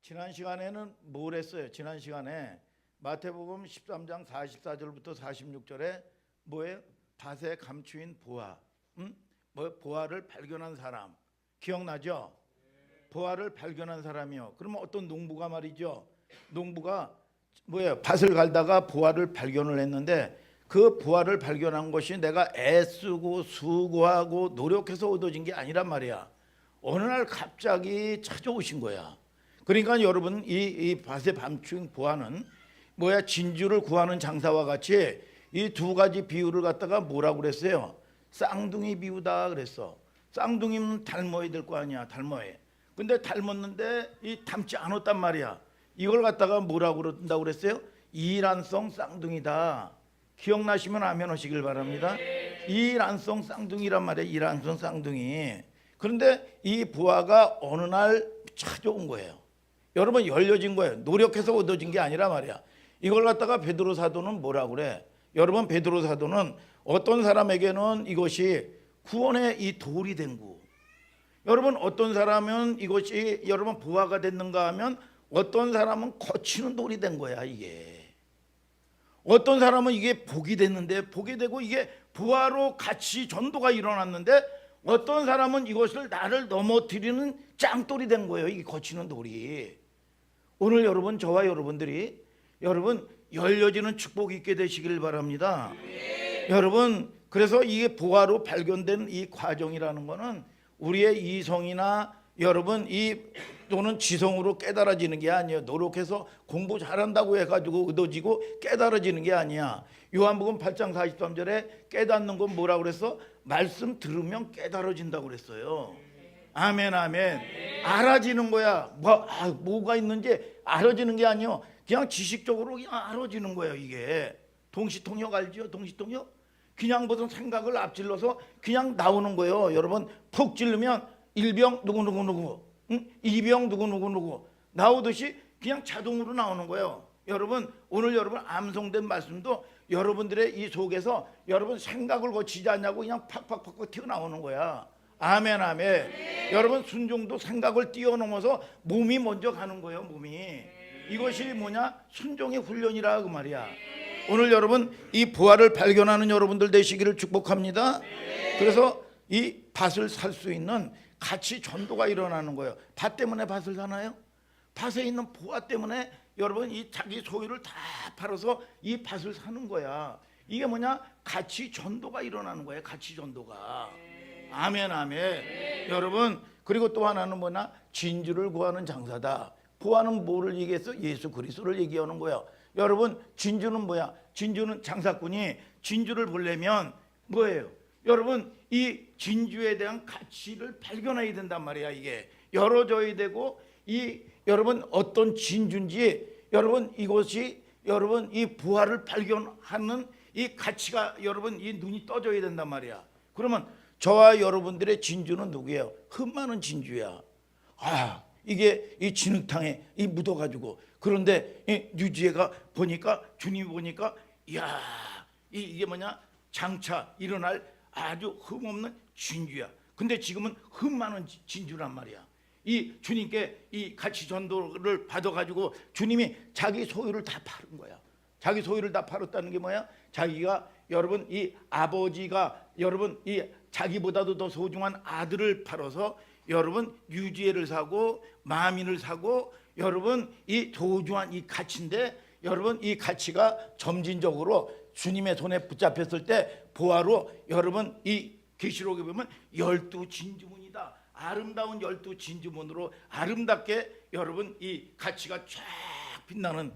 지난 시간에는 뭘 했어요? 지난 시간에 마태복음 13장 44절부터 46절에 뭐예요? 밭에 감추인 보화, 보화를 발견한 사람 기억나죠? 보화를 발견한 사람이요. 그러면 어떤 농부가 말이죠. 농부가 뭐예요? 밭을 갈다가 보화를 발견을 했는데 그 보화를 발견한 것이 내가 애쓰고 수고하고 노력해서 얻어진 게 아니란 말이야. 어느 날 갑자기 찾아오신 거야. 그러니까 여러분 이 밭에 감춘 보화는 뭐야? 진주를 구하는 장사와 같이 이 두 가지 비유를 갖다가 뭐라고 그랬어요? 쌍둥이 비유다 그랬어. 쌍둥이는 닮아야 될 거 아니야. 닮아야. 근데 닮았는데 이 닮지 않았단 말이야. 이걸 갖다가 뭐라고 그런다고 그랬어요? 이란성 쌍둥이다. 기억나시면 아멘 하시길 바랍니다. 이란성 쌍둥이란 말이야. 이란성 쌍둥이. 그런데 이 보화가 어느 날 찾아온 거예요. 여러분 열려진 거예요. 노력해서 얻어진 게 아니라 말이야. 이걸 갖다가 베드로 사도는 뭐라고 그래? 여러분 베드로 사도는 어떤 사람에게는 이것이 구원의 이 돌이 된 구. 여러분 어떤 사람은 이것이 여러분 보화가 됐는가 하면 어떤 사람은 거치는 돌이 된 거야 이게. 어떤 사람은 이게 복이 됐는데 복이 되고 이게 보화로 같이 전도가 일어났는데 어떤 사람은 이것을 나를 넘어뜨리는 짱돌이 된 거예요. 이게 거치는 돌이. 오늘 여러분 저와 여러분들이 여러분 열려지는 축복이 있게 되시길 바랍니다. 여러분 그래서 이게 보화로 발견된 이 과정이라는 거는 우리의 이성이나 여러분 이 또는 지성으로 깨달아지는 게 아니에요. 노력해서 공부 잘한다고 해가지고 얻어지고 깨달아지는 게 아니야. 요한복음 8장 43절에 깨닫는 건 뭐라고 그랬어? 말씀 들으면 깨달아진다고 그랬어요. 아멘 아멘. 알아지는 거야. 뭐가 있는지 알아지는 게 아니요. 그냥 지식적으로 그냥 알아지는 거예요. 이게 동시통역 알죠? 동시통역? 그냥 무슨 생각을 앞질러서 그냥 나오는 거예요. 여러분 푹 찔르면 1병 누구누구누구, 2병 누구누구누구 나오듯이 그냥 자동으로 나오는 거예요. 여러분 오늘 여러분 암송된 말씀도 여러분들의 이 속에서 여러분 생각을 거치지 않냐고 그냥 팍팍팍팍 튀어나오는 거야. 아멘 아멘. 여러분 순종도 생각을 뛰어넘어서 몸이 먼저 가는 거예요. 몸이. 이것이 뭐냐? 순종의 훈련이라 그 말이야. 오늘 여러분 이 보화를 발견하는 여러분들 되시기를 축복합니다. 그래서 이 밭을 살 수 있는 같이 전도가 일어나는 거예요. 밭 때문에 밭을 사나요? 밭에 있는 보화 때문에 여러분 이 자기 소유를 다 팔아서 이 밭을 사는 거야. 이게 뭐냐? 같이 전도가 일어나는 거예요. 같이 전도가. 아멘 아멘. 여러분 그리고 또 하나는 뭐냐? 진주를 구하는 장사다. 보화는 뭐를 얘기했어? 예수 그리스도를 얘기하는 거야. 여러분 진주는 뭐야? 진주는 장사꾼이 진주를 보려면 뭐예요? 여러분 이 진주에 대한 가치를 발견해야 된단 말이야. 이게 열어줘야 되고 이 여러분 어떤 진주인지 여러분 이것이 여러분 이 보화를 발견하는 이 가치가 여러분 이 눈이 떠져야 된단 말이야. 그러면 저와 여러분들의 진주는 누구예요? 흠 많은 진주야. 이게 이 진흙탕에 이 묻어가지고 그런데 이 유지혜가 보니까 주님이 보니까 이야 이게 뭐냐? 장차 일어날 아주 흠없는 진주야. 근데 지금은 흠 많은 진주란 말이야. 이 주님께 이 가치 전도를 받아가지고 주님이 자기 소유를 다 팔은 거야. 자기 소유를 다 팔았다는 게 뭐야? 자기가 여러분 이 아버지가 여러분 이 자기보다도 더 소중한 아들을 팔아서 여러분 유지혜를 사고 마민을 사고 여러분 이 소중한 이 가치인데 여러분 이 가치가 점진적으로 주님의 손에 붙잡혔을 때 보화로 여러분 이 계시록에 보면 12진주문이다. 아름다운 12진주문으로 아름답게 여러분 이 가치가 쫙 빛나는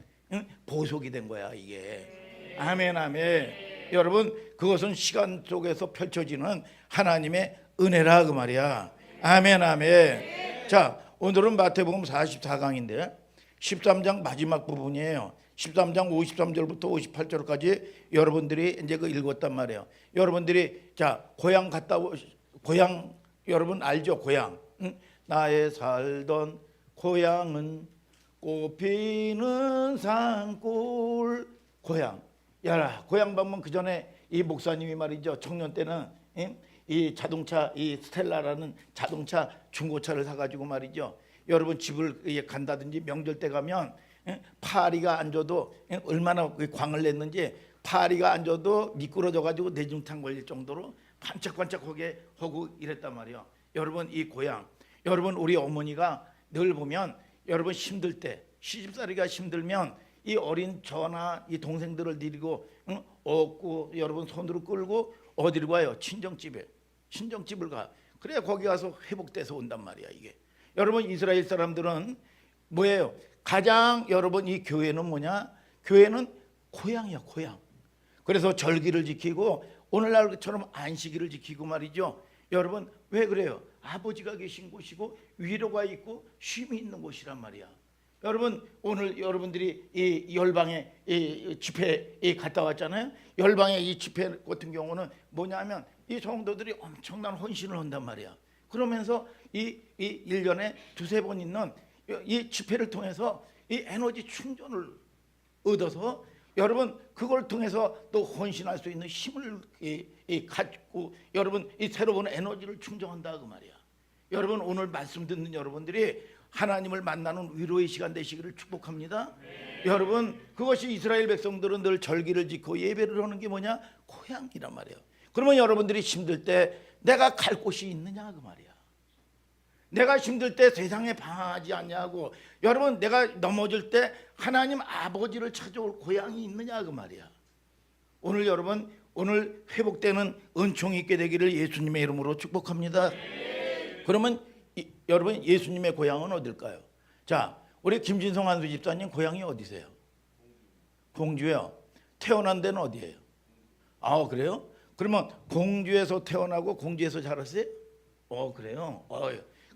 보석이 된 거야 이게. 아멘 아멘. 여러분 그것은 시간 속에서 펼쳐지는 하나님의 은혜라 그 말이야. 아멘 아멘. 자 오늘은 마태복음 44강인데 13장 마지막 부분이에요. 13장 53절부터 58절까지 여러분들이 이제 그 읽었단 말이에요. 여러분들이 자 고향 갔다 고향 여러분 알죠? 고향. 나의 살던 고향은 꽃피는 산골. 고향. 야 고향 방문 그 전에 이 목사님이 말이죠. 청년 때는 이 자동차 이 스텔라라는 자동차 중고차를 사가지고 말이죠. 여러분 집을 간다든지 명절 때 가면 파리가 안 줘도 얼마나 광을 냈는지 파리가 안 줘도 미끄러져 가지고 뇌중탕 걸릴 정도로 반짝반짝하게 하고 이랬단 말이에요. 여러분 이 고향, 여러분 우리 어머니가 늘 보면 여러분 힘들 때 시집살이가 힘들면 이 어린 저나 이 동생들을 데리고 업고 여러분 손으로 끌고 어디로 가요? 친정집을 가. 그래 거기 가서 회복돼서 온단 말이야. 이게 여러분 이스라엘 사람들은 뭐예요? 가장 여러분 이 교회는 뭐냐? 교회는 고향이야, 고향. 그래서 절기를 지키고 오늘날처럼 안식일을 지키고 말이죠. 여러분 왜 그래요? 아버지가 계신 곳이고 위로가 있고 쉼이 있는 곳이란 말이야. 여러분 오늘 여러분들이 이 열방에 이 집회에 갔다 왔잖아요. 열방의 이 집회 같은 경우는 뭐냐면 이 성도들이 엄청난 헌신을 한단 말이야. 그러면서 이 1년에 두세 번 있는 이 집회를 통해서 이 에너지 충전을 얻어서 여러분 그걸 통해서 또 헌신할 수 있는 힘을 갖고 여러분 이 새로운 에너지를 충전한다 그 말이야. 여러분 오늘 말씀 듣는 여러분들이 하나님을 만나는 위로의 시간 되시기를 축복합니다. 여러분 그것이 이스라엘 백성들은 늘 절기를 지키고 예배를 하는 게 뭐냐? 고향이란 말이에요. 그러면 여러분들이 힘들 때 내가 갈 곳이 있느냐 그 말이야. 내가 힘들 때 세상에 방황하지 않냐고. 여러분 내가 넘어질 때 하나님 아버지를 찾아올 고향이 있느냐 그 말이야. 오늘 여러분 오늘 회복되는 은총이 있게 되기를 예수님의 이름으로 축복합니다. 그러면 여러분 예수님의 고향은 어딜까요? 자 우리 김진성 한수 집사님 고향이 어디세요? 공주요. 태어난 데는 어디예요? 아 그래요? 그러면 공주에서 태어나고 공주에서 자랐어요? 그래요?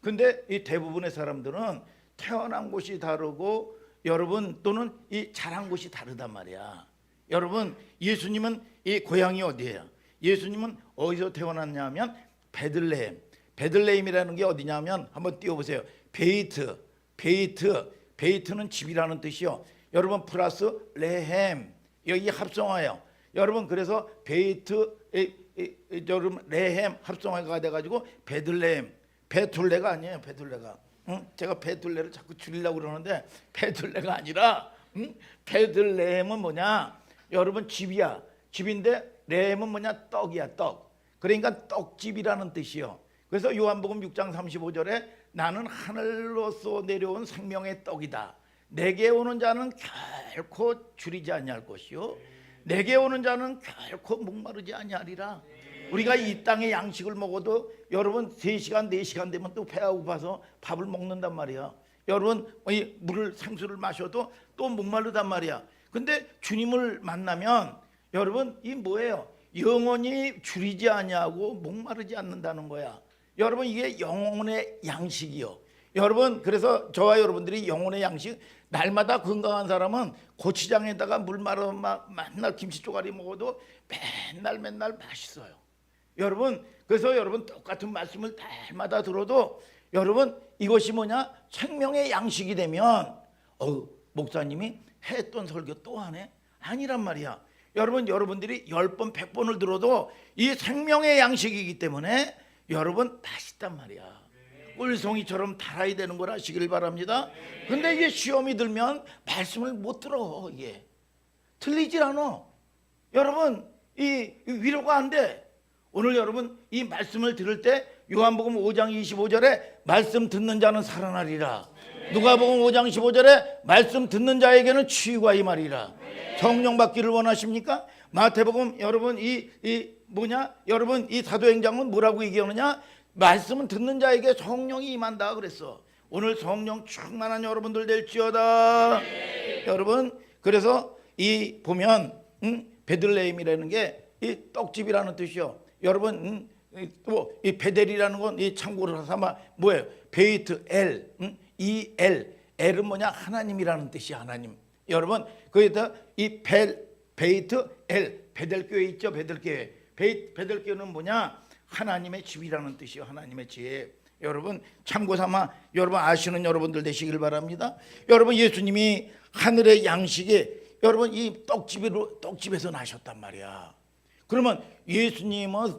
근데 이 대부분의 사람들은 태어난 곳이 다르고 여러분 또는 이 자란 곳이 다르단 말이야. 여러분 예수님은 이 고향이 어디예요? 예수님은 어디서 태어났냐면 베들레헴. 베들레헴이라는 게 어디냐면 한번 띄워보세요. 베이트는 집이라는 뜻이요. 여러분 플러스 레헴 여기 합성어예요. 여러분 그래서 베이트 여러분 레헴 합성어가 돼가지고 베들레헴. 베툴레가 아니에요. 베툴레가. 제가 베툴레를 자꾸 줄이려고 그러는데 베툴레가 아니라 베들레헴은 뭐냐? 여러분 집이야. 집인데 레헴은 뭐냐? 떡이야. 떡. 그러니까 떡집이라는 뜻이요. 그래서 요한복음 6장 35절에 나는 하늘로서 내려온 생명의 떡이다. 내게 오는 자는 결코 줄이지 아니할 것이요. 내게 오는 자는 결코 목마르지 아니하리라. 우리가 이 땅의 양식을 먹어도 여러분 3시간 4시간 되면 또 배가 고파서 밥을 먹는단 말이야. 여러분 물을 생수를 마셔도 또 목마르단 말이야. 근데 주님을 만나면 여러분 이 뭐예요? 영원히 줄이지 아니하고 목마르지 않는다는 거야. 여러분 이게 영혼의 양식이요. 여러분 그래서 저와 여러분들이 영혼의 양식 날마다 건강한 사람은 고추장에다가 물 말아 맨날 김치 쪼가리 먹어도 맨날 맛있어요. 여러분 그래서 여러분 똑같은 말씀을 날마다 들어도 여러분 이것이 뭐냐? 생명의 양식이 되면 목사님이 했던 설교 또 하네? 아니란 말이야. 여러분 여러분들이 10번 100번을 들어도 이 생명의 양식이기 때문에 여러분 맛있단 말이야. 꿀송이처럼 달아야 되는 걸 아시길 바랍니다. 근데 이게 시험이 들면 말씀을 못 들어. 이게 틀리질 않아. 여러분 이 위로가 안 돼. 오늘 여러분 이 말씀을 들을 때 요한복음 5장 25절에 말씀 듣는 자는 살아나리라. 누가복음 5장 15절에 말씀 듣는 자에게는 치유가 임하리라. 성령 받기를 원하십니까? 마태복음 여러분 여러분 이 사도행전은 뭐라고 얘기하느냐? 말씀은 듣는 자에게 성령이 임한다 그랬어. 오늘 성령 충만한 여러분들 될지어다. 여러분 그래서 이 보면 베들레헴이라는 게 이 떡집이라는 뜻이요. 여러분 또 이 베델이라는 건 이 참고로 삼아 뭐예요? 베이트 엘 엘은 뭐냐? 하나님이라는 뜻이야. 하나님. 여러분 거기다 이 베이트 엘 베델교회 있죠? 베델교회. 베델교회는 뭐냐? 하나님의 집이라는 뜻이요. 하나님의 집. 여러분 참고 삼아 여러분 아시는 여러분들 되시길 바랍니다. 여러분 예수님이 하늘의 양식에 여러분 이 떡집에서 나셨단 말이야. 그러면 예수님은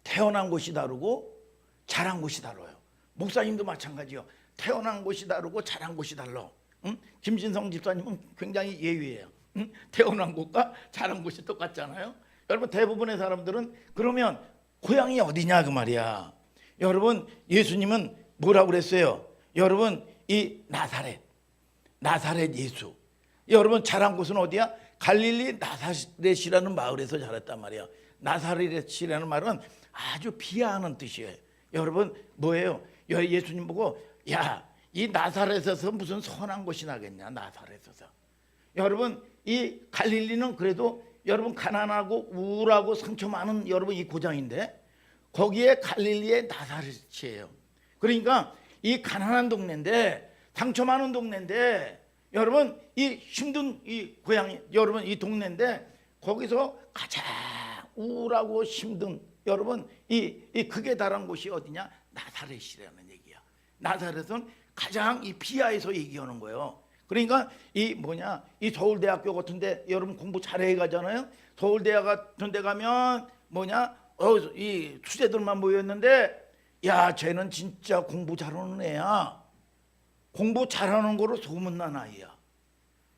태어난 곳이 다르고 자란 곳이 다르요. 목사님도 마찬가지요. 태어난 곳이 다르고 자란 곳이 달라. 응? 김진성 집사님은 굉장히 예외예요. 응? 태어난 곳과 자란 곳이 똑같잖아요. 여러분 대부분의 사람들은 그러면 고향이 어디냐 그 말이야. 여러분 예수님은 뭐라고 그랬어요? 여러분 이 나사렛 예수. 여러분 자란 곳은 어디야? 갈릴리 나사렛이라는 마을에서 자랐단 말이야. 나사렛이라는 말은 아주 비하하는 뜻이에요. 여러분 뭐예요? 예수님 보고 야, 이 나사렛에서 무슨 선한 곳이 나겠냐? 나사렛에서. 여러분 이 갈릴리는 그래도 여러분 가난하고 우울하고 상처 많은 여러분 이 고장인데 거기에 갈릴리의 나사렛이에요. 그러니까 이 가난한 동네인데 상처 많은 동네인데 여러분 이 힘든 이 고향이 여러분 이 동네인데 거기서 가장 우울하고 힘든 여러분 이 극에 달한 곳이 어디냐? 나사렛이라는 얘기야. 나사렛은 가장 이 비하에서 얘기하는 거예요. 그러니까 이 뭐냐 이 서울대학교 같은데 여러분 공부 잘해 가잖아요. 서울대학 같은데 가면 뭐냐 이 수재들만 모였는데 야 쟤는 진짜 공부 잘하는 애야. 공부 잘하는 거로 소문난 아이야.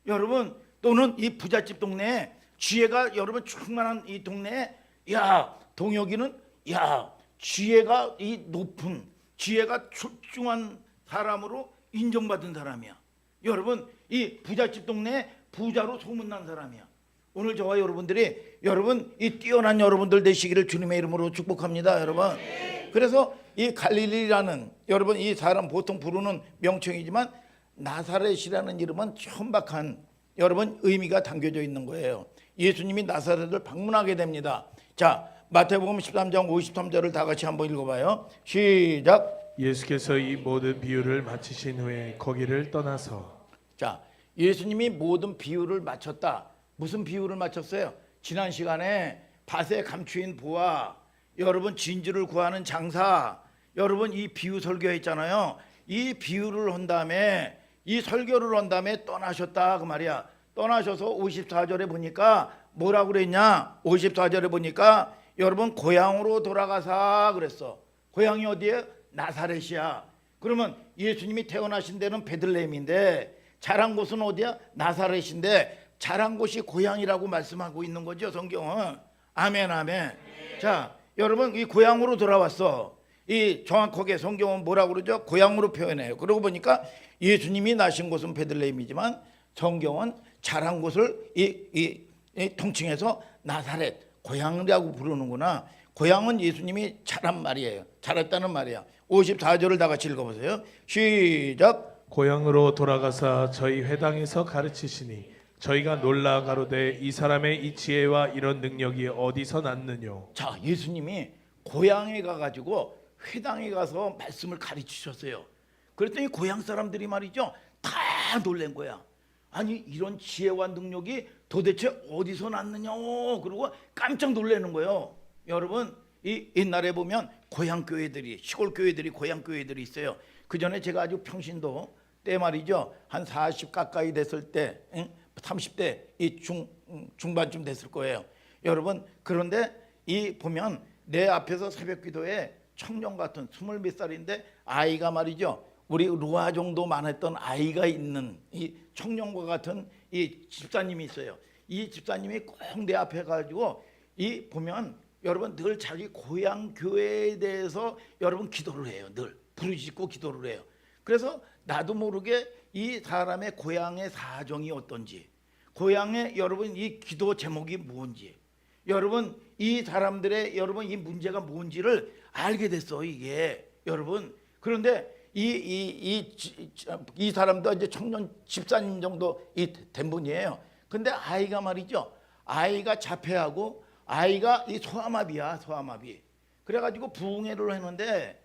여러분 또는 이 부잣집 동네에 지혜가 여러분 충만한 이 동네에 야 동혁이는 야 지혜가 이 높은 지혜가 출중한 사람으로 인정받은 사람이야. 여러분 이 부잣집 동네에 부자로 소문난 사람이야. 오늘 저와 여러분들이 여러분 이 뛰어난 여러분들 되시기를 주님의 이름으로 축복합니다. 여러분 그래서 이 갈릴리라는 여러분 이 사람 보통 부르는 명칭이지만 나사렛이라는 이름은 천박한 여러분 의미가 담겨져 있는 거예요. 예수님이 나사렛을 방문하게 됩니다. 자 마태복음 13장 53절을 다 같이 한번 읽어봐요. 시작. 예수께서 이 모든 비유를 마치신 후에 거기를 떠나서 자 예수님이 모든 비유를 마쳤다. 무슨 비유를 마쳤어요? 지난 시간에 밭에 감추인 보아 여러분 진주를 구하는 장사 여러분 이 비유 설교했잖아요. 이 비유를 한 다음에 이 설교를 한 다음에 떠나셨다 그 말이야. 떠나셔서 54절에 보니까 뭐라고 그랬냐? 54절에 보니까 여러분 고향으로 돌아가사 그랬어. 고향이 어디에? 나사렛이야. 그러면 예수님이 태어나신 데는 베들레헴인데 자란 곳은 어디야? 나사렛인데 자란 곳이 고향이라고 말씀하고 있는 거죠 성경은. 아멘 아멘. 자 여러분 이 고향으로 돌아왔어. 이 정확하게 성경은 뭐라고 그러죠? 고향으로 표현해요. 그러고 보니까 예수님이 나신 곳은 베들레헴이지만 성경은 자란 곳을 이 통칭해서 나사렛 고향이라고 부르는구나. 고향은 예수님이 자란 말이에요. 자랐다는 말이야. 54절을 다 같이 읽어보세요. 시작. 고향으로 돌아가사 저희 회당에서 가르치시니 저희가 놀라 가로되 이 사람의 이 지혜와 이런 능력이 어디서 났느뇨. 자 예수님이 고향에 가가지고 회당에 가서 말씀을 가르치셨어요. 그랬더니 고향 사람들이 말이죠 다 놀란 거야. 아니 이런 지혜와 능력이 도대체 어디서 났느냐 그러고 깜짝 놀라는 거예요. 여러분 이 옛날에 보면 고향 교회들이 시골 교회들이 고향 교회들이 있어요. 그 전에 제가 아주 평신도 때 말이죠 한 40 가까이 됐을 때 30대 이 중반쯤 됐을 거예요. 여러분 그런데 이 보면 내 앞에서 새벽기도에 청년 같은 20몇 살인데 아이가 말이죠 우리 루아 정도만 했던 아이가 있는 이 청년과 같은 이 집사님이 있어요. 이 집사님이 꼭 내 앞에 가지고 이 보면 여러분 늘 자기 고향 교회에 대해서 여러분 기도를 해요. 늘 부르짖고 기도를 해요. 그래서 나도 모르게 이 사람의 고향의 사정이 어떤지 고향의 여러분 이 기도 제목이 뭔지 여러분 이 사람들의 여러분 이 문제가 뭔지를 알게 됐어 이게 여러분. 그런데 이 사람도 이제 청년 집사님 정도 된 분이에요. 근데 아이가 말이죠 아이가 자폐하고 아이가 이 소아마비야 소아마비. 그래가지고 부흥회를 하는데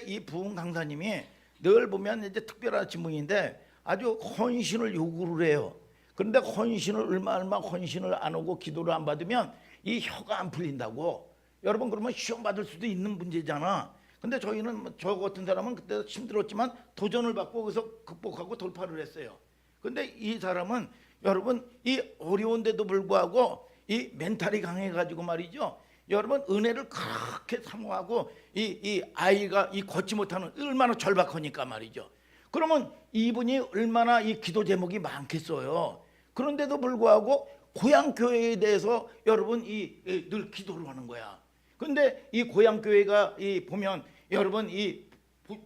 이 부흥 강사님이 늘 보면 이제 특별한 지문인데 아주 헌신을 요구를 해요. 그런데 헌신을 얼마 헌신을 안 하고 기도를 안 받으면 이 혀가 안 풀린다고. 여러분 그러면 시험 받을 수도 있는 문제잖아. 근데 저희는 저 같은 사람은 그때 힘들었지만 도전을 받고 그래서 극복하고 돌파를 했어요. 근데 이 사람은 여러분 이 어려운데도 불구하고 이 멘탈이 강해가지고 말이죠 여러분 은혜를 그렇게 사모하고 이 아이가 이 걷지 못하는 얼마나 절박하니까 말이죠. 그러면 이분이 얼마나 이 기도 제목이 많겠어요. 그런데도 불구하고 고향 교회에 대해서 여러분 늘 기도를 하는 거야. 근데 이 고향 교회가 보면 여러분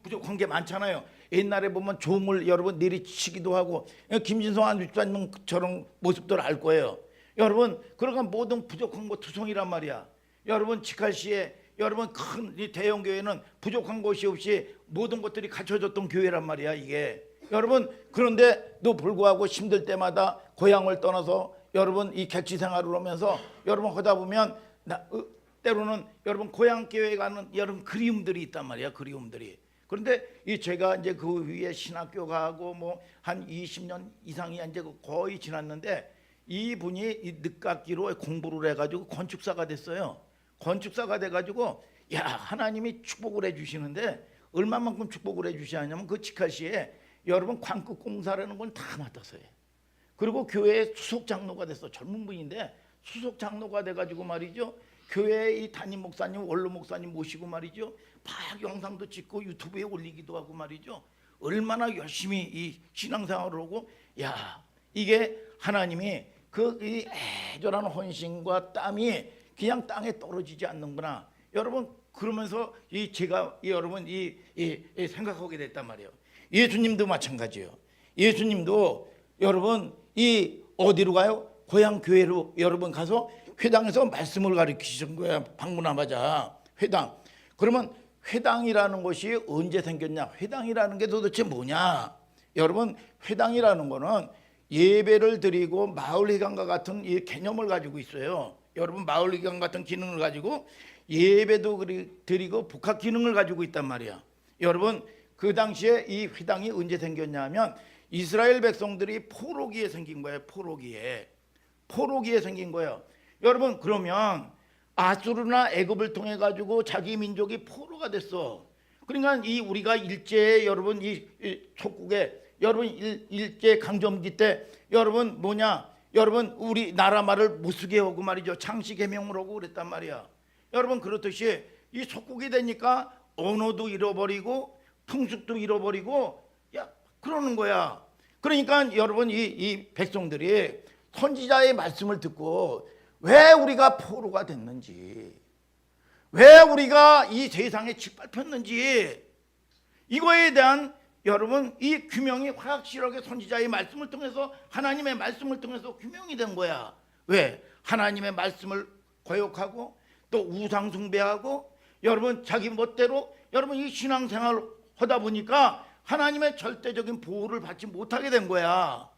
부족한 게 많잖아요. 옛날에 보면 종을 여러분 내리치기도 하고 김진성 안주사님처럼 모습들 알 거예요. 여러분 그러니까 모든 부족한 거 투성이란 말이야. 여러분 직할시에 여러분 큰 이 대형 교회는 부족한 것이 없이 모든 것들이 갖춰졌던 교회란 말이야 이게. 여러분 그런데도 불구하고 힘들 때마다 고향을 떠나서 여러분 이 객지 생활을 하면서 여러분 하다 보면 때로는 여러분 고향 교회 가는 여러분 그리움들이 있단 말이야. 그리움들이. 그런데 제가 이제 그 위에 신학교 가고 뭐 한 20년 이상이 이제 거의 지났는데 이분이 이 늦깎이로 공부를 해가지고 건축사가 됐어요. 건축사가 돼가지고 야 하나님이 축복을 해주시는데 얼마만큼 축복을 해주시냐면 그 직할시에 여러분 광급 공사라는 건 다 맡았어요. 그리고 교회의 수석 장로가 됐어. 젊은 분인데 수석 장로가 돼가지고 말이죠. 교회 이 담임 목사님, 원로 목사님 모시고 말이죠. 막 영상도 찍고 유튜브에 올리기도 하고 말이죠. 얼마나 열심히 이 신앙생활을 하고 야 이게 하나님이 이 애절한 헌신과 땀이 그냥 땅에 떨어지지 않는구나. 여러분 그러면서 제가 여러분 생각하게 됐단 말이에요. 예수님도 마찬가지예요. 예수님도 여러분 어디로 가요? 고향 교회로 여러분 가서 회당에서 말씀을 가르치신 거야. 방문하자마자 회당. 그러면 회당이라는 것이 언제 생겼냐? 회당이라는 게 도대체 뭐냐? 여러분 회당이라는 거는 예배를 드리고 마을회관과 같은 이 개념을 가지고 있어요. 여러분 마을회관 같은 기능을 가지고 예배도 드리고 복합 기능을 가지고 있단 말이야. 여러분 그 당시에 이 회당이 언제 생겼냐면 이스라엘 백성들이 포로기에 생긴 거예요. 포로기에 생긴 거예요. 여러분 그러면 아수르나 애굽을 통해 가지고 자기 민족이 포로가 됐어. 그러니까 우리가 일제 여러분 이 속국에 여러분 일제 강점기 때 여러분 여러분 우리 나라 말을 못 쓰게 하고 말이죠. 창씨 개명을 하고 그랬단 말이야. 여러분 그렇듯이 이 속국이 되니까 언어도 잃어버리고 풍습도 잃어버리고 그러는 거야. 그러니까 여러분 이 백성들이 선지자의 말씀을 듣고 왜 우리가 포로가 됐는지, 왜 우리가 이 세상에 짓밟혔는지 이거에 대한 여러분 이 규명이 확실하게 선지자의 말씀을 통해서 하나님의 말씀을 통해서 규명이 된 거야. 왜? 하나님의 말씀을 거역하고 또 우상 숭배하고 여러분 자기 멋대로 여러분 이 신앙생활을 하다 보니까 하나님의 절대적인 보호를 받지 못하게 된 거야.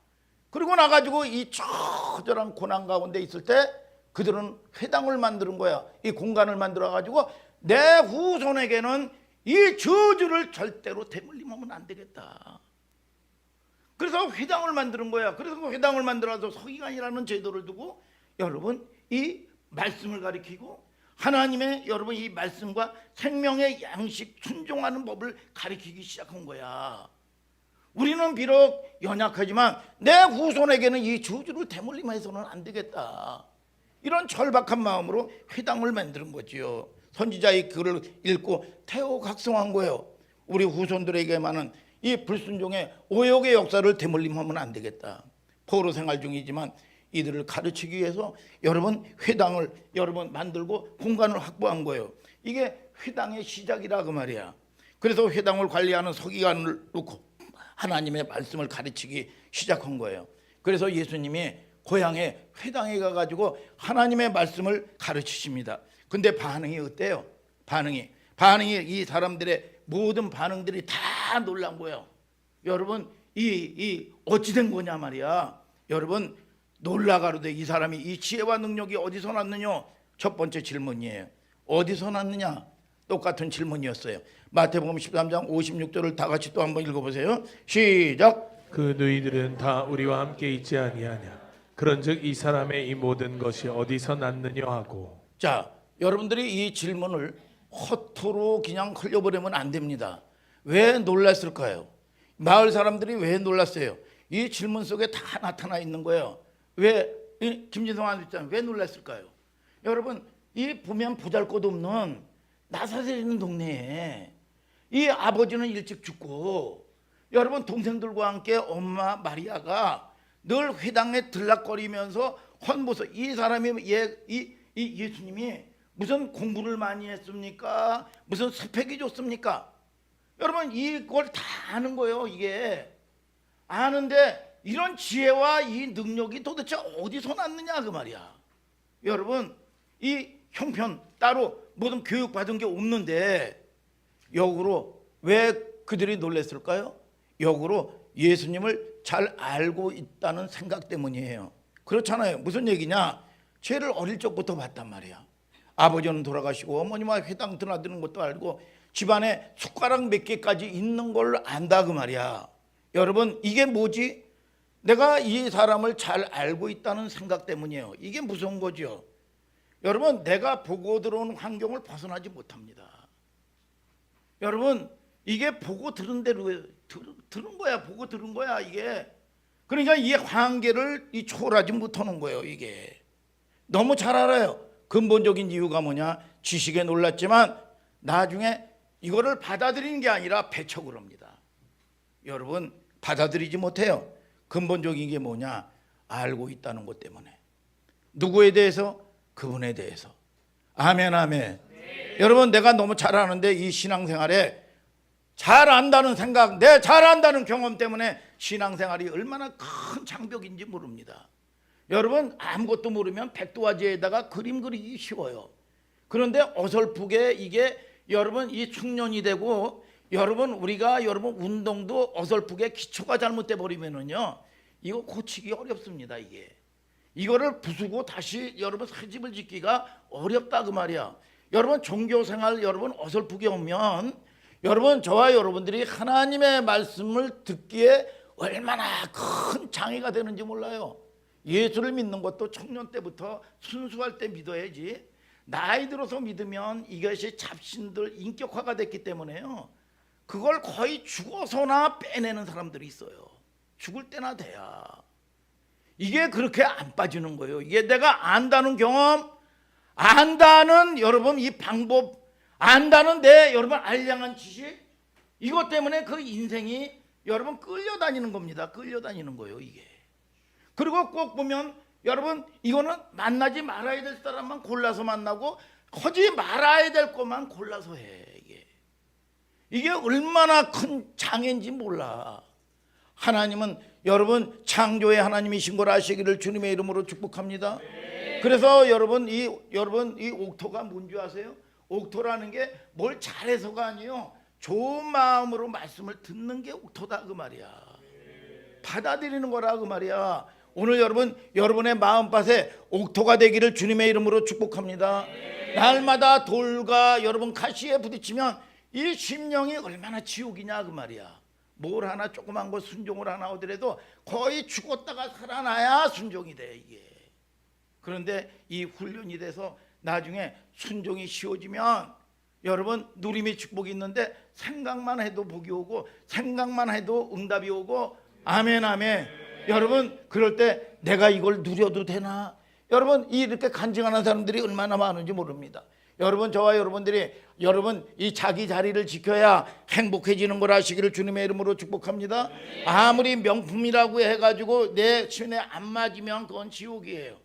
그리고 나가지고 이 처절한 고난 가운데 있을 때 그들은 회당을 만드는 거야. 이 공간을 만들어 가지고 내 후손에게는 이 저주를 절대로 대물림하면 안 되겠다. 그래서 회당을 만드는 거야. 그래서 그 회당을 만들어서 서기관이라는 제도를 두고 여러분 이 말씀을 가리키고 하나님의 여러분 이 말씀과 생명의 양식 순종하는 법을 가리키기 시작한 거야. 우리는 비록 연약하지만 내 후손에게는 이 저주를 대물림해서는 안 되겠다. 이런 절박한 마음으로 회당을 만드는 거지요. 선지자의 글을 읽고 태호각성한 거예요. 우리 후손들에게만은 이 불순종의 오역의 역사를 대물림하면 안 되겠다. 포로 생활 중이지만 이들을 가르치기 위해서 여러분 회당을 여러분 만들고 공간을 확보한 거예요. 이게 회당의 시작이라 그 말이야. 그래서 회당을 관리하는 서기관을 놓고 하나님의 말씀을 가르치기 시작한 거예요. 그래서 예수님이 고향에 회당에 가가지고 하나님의 말씀을 가르치십니다. 근데 반응이 어때요? 반응이 이 사람들의 모든 반응들이 다 놀란 거예요. 여러분 이 어찌 된 거냐 말이야. 여러분 놀라가로되 이 사람이 이 지혜와 능력이 어디서 났느냐? 첫 번째 질문이에요. 어디서 났느냐? 똑같은 질문이었어요. 마태복음 13장 56절을 다 같이 또 한번 읽어보세요. 시작. 그 너희들은 다 우리와 함께 있지 아니하냐? 그런즉 이 사람의 이 모든 것이 어디서 났느냐 하고. 자, 여러분들이 이 질문을 허투루 그냥 흘려버리면 안 됩니다. 왜 놀랐을까요? 마을 사람들이 왜 놀랐어요? 이 질문 속에 다 나타나 있는 거예요. 왜 김진성 안수장 왜 놀랐을까요? 여러분 이 보면 보잘것없는 나사렛 있는 동네에 이 아버지는 일찍 죽고 여러분 동생들과 함께 엄마 마리아가 늘 회당에 들락거리면서 헌보서 이 사람이 이 예수님이 무슨 공부를 많이 했습니까? 무슨 스펙이 좋습니까? 여러분 이걸 다 아는 거예요. 이게 아는데 이런 지혜와 이 능력이 도대체 어디서 났느냐 그 말이야. 여러분 이 형편 따로 무슨 교육받은 게 없는데 역으로 왜 그들이 놀랐을까요? 역으로 예수님을 잘 알고 있다는 생각 때문이에요. 그렇잖아요. 무슨 얘기냐? 죄를 어릴 적부터 봤단 말이야. 아버지는 돌아가시고 어머니와 회당 드나드는 것도 알고 집안에 숟가락 몇 개까지 있는 걸 안다 그 말이야. 여러분 이게 뭐지? 내가 이 사람을 잘 알고 있다는 생각 때문이에요. 이게 무서운 거죠. 여러분 내가 보고 들어온 환경을 벗어나지 못합니다. 여러분 이게 보고 들은 대로 들은 거야. 보고 들은 거야 이게. 그러니까 이 한계를 초월하지 못하는 거예요. 이게 너무 잘 알아요. 근본적인 이유가 뭐냐? 지식에 놀랐지만 나중에 이거를 받아들이는 게 아니라 배척을 합니다. 여러분 받아들이지 못해요. 근본적인 게 뭐냐? 알고 있다는 것 때문에. 누구에 대해서? 그분에 대해서. 아멘 아멘. 네. 여러분 내가 너무 잘 아는데 이 신앙생활에 잘 안다는 생각, 내 잘 안다는 경험 때문에 신앙생활이 얼마나 큰 장벽인지 모릅니다. 여러분 아무것도 모르면 백도화지에다가 그림 그리기 쉬워요. 그런데 어설프게 이게 여러분 이 숙련이 되고 여러분 우리가 여러분 운동도 어설프게 기초가 잘못돼 버리면은요 이거 고치기 어렵습니다. 이거를 부수고 다시 여러분 새 집을 짓기가 어렵다 그 말이야. 여러분 종교생활 여러분 어설프게 오면 여러분 저와 여러분들이 하나님의 말씀을 듣기에 얼마나 큰 장애가 되는지 몰라요. 예수를 믿는 것도 청년 때부터 순수할 때 믿어야지 나이 들어서 믿으면 이것이 잡신들 인격화가 됐기 때문에요. 그걸 거의 죽어서나 빼내는 사람들이 있어요. 죽을 때나 돼야. 이게 그렇게 안 빠지는 거예요. 이게 내가 안다는 경험, 안다는 여러분 이 방법, 안다는 내 여러분 알량한 지식, 이것 때문에 그 인생이 여러분 끌려다니는 겁니다. 끌려다니는 거예요 이게. 그리고 꼭 보면 여러분 이거는 만나지 말아야 될 사람만 골라서 만나고 하지 말아야 될 것만 골라서 해. 이게 얼마나 큰 장애인지 몰라. 하나님은 여러분 창조의 하나님이신 걸 아시기를 주님의 이름으로 축복합니다. 그래서 여러분 이 옥토가 뭔지 아세요? 옥토라는 게 뭘 잘해서가 아니에요. 좋은 마음으로 말씀을 듣는 게 옥토다 그 말이야. 받아들이는 거라 그 말이야. 오늘 여러분 여러분의 마음밭에 옥토가 되기를 주님의 이름으로 축복합니다. 날마다 돌과 여러분 가시에 부딪히면 이 심령이 얼마나 지옥이냐 그 말이야. 뭘 하나 조그만 거 순종을 하나 하더라도 거의 죽었다가 살아나야 순종이 돼 이게. 그런데 이 훈련이 돼서 나중에 순종이 쉬워지면 여러분 누림의 축복이 있는데 생각만 해도 복이 오고 생각만 해도 응답이 오고 아멘 아멘. 여러분 그럴 때 내가 이걸 누려도 되나? 여러분 이렇게 간증하는 사람들이 얼마나 많은지 모릅니다. 여러분 저와 여러분들이 여러분 이 자기 자리를 지켜야 행복해지는 걸 아시기를 주님의 이름으로 축복합니다. 아무리 명품이라고 해가지고 내 신에 안 맞으면 그건 지옥이에요.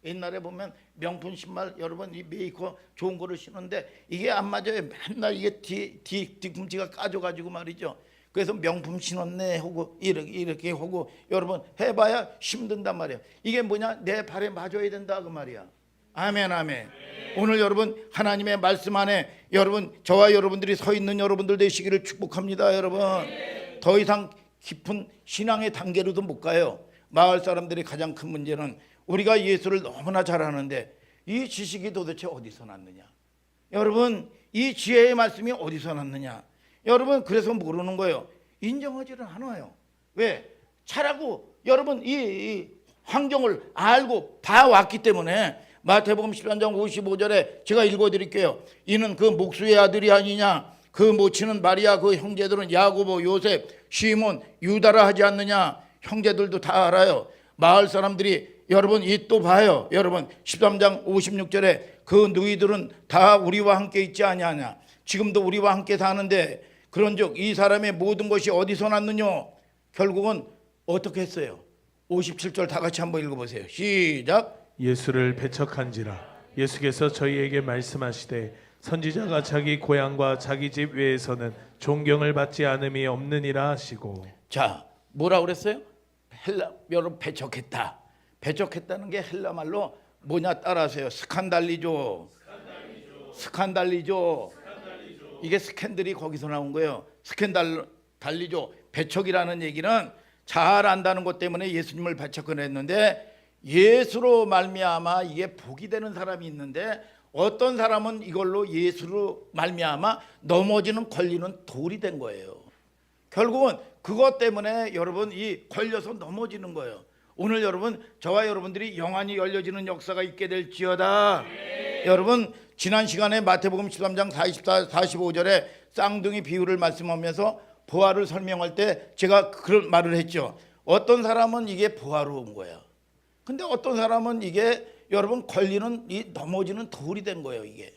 옛날에 보면 명품 신발 여러분 이 메이커 좋은 거를 신는데 이게 안 맞아요. 맨날 이게 뒤꿈치가 까져가지고 말이죠. 그래서 명품 신었네 하고 이렇게 하고 여러분 해봐야 힘든단 말이에요. 이게 뭐냐? 내 발에 맞아야 된다 그 말이야. 아멘 아멘. 오늘 여러분 하나님의 말씀 안에 여러분 저와 여러분들이 서 있는 여러분들 되시기를 축복합니다. 여러분 더 이상 깊은 신앙의 단계로도 못 가요. 마을 사람들이 가장 큰 문제는 우리가 예수를 너무나 잘 아는데 이 지식이 도대체 어디서 났느냐? 여러분 이 지혜의 말씀이 어디서 났느냐? 여러분 그래서 모르는 거예요. 인정하지를 않아요. 왜? 잘하고 여러분 이 환경을 알고 봐왔기 때문에 마태복음 13장 55절에 제가 읽어드릴게요. 이는 그 목수의 아들이 아니냐? 그 모친은 마리아, 그 형제들은 야고보, 요셉, 시몬, 유다라 하지 않느냐? 형제들도 다 알아요. 마을 사람들이 여러분 이 또 봐요. 여러분 13장 56절에 그 너희들은 다 우리와 함께 있지 아니하냐. 지금도 우리와 함께 사는데 그런즉 이 사람의 모든 것이 어디서 났느냐. 결국은 어떻게 했어요? 57절 다 같이 한번 읽어보세요. 시작. 예수를 배척한지라 예수께서 저희에게 말씀하시되 선지자가 자기 고향과 자기 집 외에서는 존경을 받지 않음이 없느니라 하시고. 자, 뭐라 그랬어요? 헬라 여러분 배척했다. 배척했다는 게 헬라 말로 뭐냐 따라하세요. 스칸달리죠. 스칸달리죠. 이게 스캔들이 거기서 나온 거예요. 스캔달리죠. 배척이라는 얘기는 잘 안다는 것 때문에 예수님을 배척을 했는데 예수로 말미암아 이게 복이 되는 사람이 있는데 어떤 사람은 이걸로 예수로 말미암아 넘어지는 걸리는 돌이 된 거예요. 결국은 그것 때문에 여러분 이 걸려서 넘어지는 거예요. 오늘 여러분 저와 여러분들이 영안이 열려지는 역사가 있게 될지어다. 여러분 지난 시간에 마태복음 13장 44, 45절에 쌍둥이 비유를 말씀하면서 부활을 설명할 때 제가 그런 말을 했죠. 어떤 사람은 이게 부활로 온 거야. 근데 어떤 사람은 이게 여러분 걸리는 이 넘어지는 돌이 된 거예요. 이게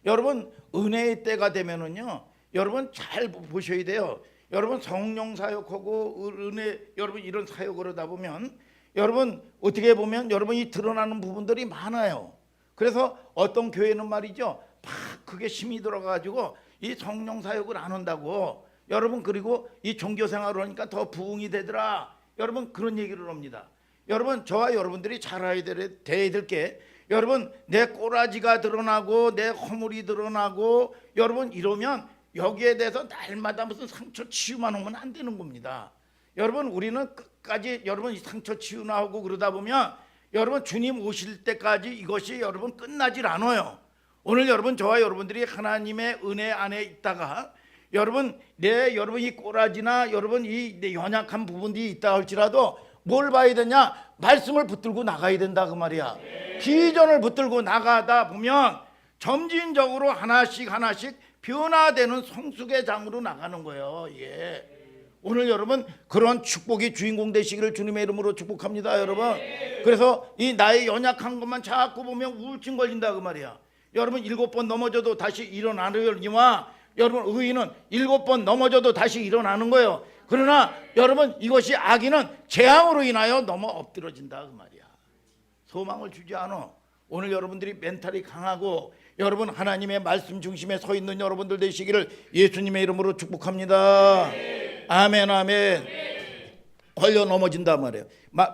여러분 은혜의 때가 되면은요 여러분 잘 보셔야 돼요. 여러분 성령 사역하고 은혜 여러분 이런 사역을 하다 보면 여러분 어떻게 보면 여러분이 드러나는 부분들이 많아요. 그래서 어떤 교회는 말이죠 막 그게 힘이 들어가지고 이 성령 사역을 안 한다고 여러분 그리고 이 종교 생활을 하니까 더 부흥이 되더라. 여러분 그런 얘기를 합니다. 여러분 저와 여러분들이 잘 알아야 될 게 여러분 내 꼬라지가 드러나고 내 허물이 드러나고 여러분 이러면 여기에 대해서 날마다 무슨 상처 치유만 하면 안 되는 겁니다. 여러분 우리는 끝까지 여러분 이 상처 치유나 하고 그러다 보면 여러분 주님 오실 때까지 이것이 여러분 끝나질 않아요. 오늘 여러분 저와 여러분들이 하나님의 은혜 안에 있다가 여러분 여러분 이 꼬라지나 여러분 이 내 연약한 부분이 있다 할지라도 뭘 봐야 되냐? 말씀을 붙들고 나가야 된다 그 말이야. 비전을 붙들고 나가다 보면 점진적으로 하나씩 변화되는 성숙의 장으로 나가는 거예요. 예. 오늘 여러분 그런 축복이 주인공 되시기를 주님의 이름으로 축복합니다, 여러분. 그래서 이 나의 연약한 것만 자꾸 보면 우울증 걸린다 그 말이야. 여러분 7번 넘어져도 다시 일어나려니와 여러분 의인은 7번 넘어져도 다시 일어나는 거예요. 그러나 여러분 이것이 악인은 재앙으로 인하여 넘어 엎드러진다 그 말이야. 소망을 주지 않아. 오늘 여러분들이 멘탈이 강하고 여러분 하나님의 말씀 중심에 서 있는 여러분들 되시기를 예수님의 이름으로 축복합니다. 아멘 아멘. 걸려 넘어진단 말이에요.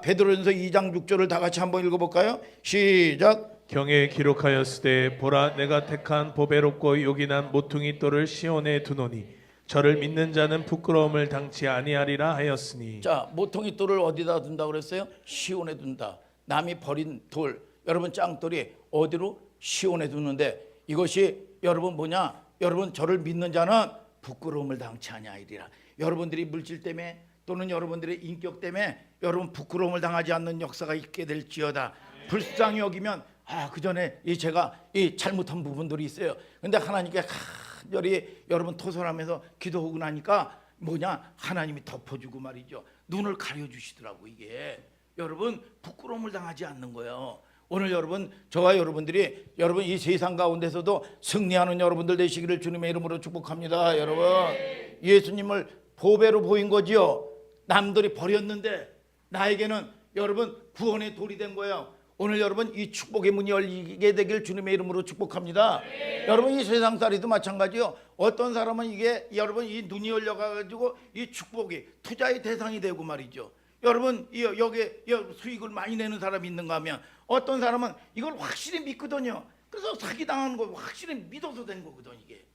베드로전서 2장 6절을 다 같이 한번 읽어볼까요? 시작. 경에 기록하였으되 보라 내가 택한 보배롭고 요긴한 모퉁이 돌을 시온에 두노니 저를 믿는 자는 부끄러움을 당치 아니하리라 하였으니. 자, 모퉁이 돌을 어디다 둔다 그랬어요? 시온에 둔다. 남이 버린 돌, 여러분 짱돌이 어디로? 시온에 두는데 이것이 여러분 뭐냐? 여러분 저를 믿는 자는 부끄러움을 당치 아니하리라. 여러분들이 물질 때문에 또는 여러분들의 인격 때문에 여러분 부끄러움을 당하지 않는 역사가 있게 될지어다. 불쌍히 여기면 그 전에 제가 잘못한 부분들이 있어요. 근데 하나님께 간절히 여러분 토설하면서 기도하고 나니까 뭐냐? 하나님이 덮어주고 말이죠. 눈을 가려주시더라고. 이게 여러분 부끄러움을 당하지 않는 거예요. 오늘 여러분 저와 여러분들이 여러분 이 세상 가운데서도 승리하는 여러분들 되시기를 주님의 이름으로 축복합니다. 여러분 예수님을 보배로 보인 거지요. 남들이 버렸는데 나에게는 여러분 구원의 돌이 된 거예요. 오늘 여러분 이 축복의 문이 열리게 되길 주님의 이름으로 축복합니다. 여러분 이 세상살이도 마찬가지요. 어떤 사람은 이게 여러분 이 눈이 열려가지고 이 축복이 투자의 대상이 되고 말이죠. 여러분 여기에 수익을 많이 내는 사람이 있는가 하면 어떤 사람은 이걸 확실히 믿거든요. 그래서 사기당하는 거 확실히 믿어서 된 거거든 이게.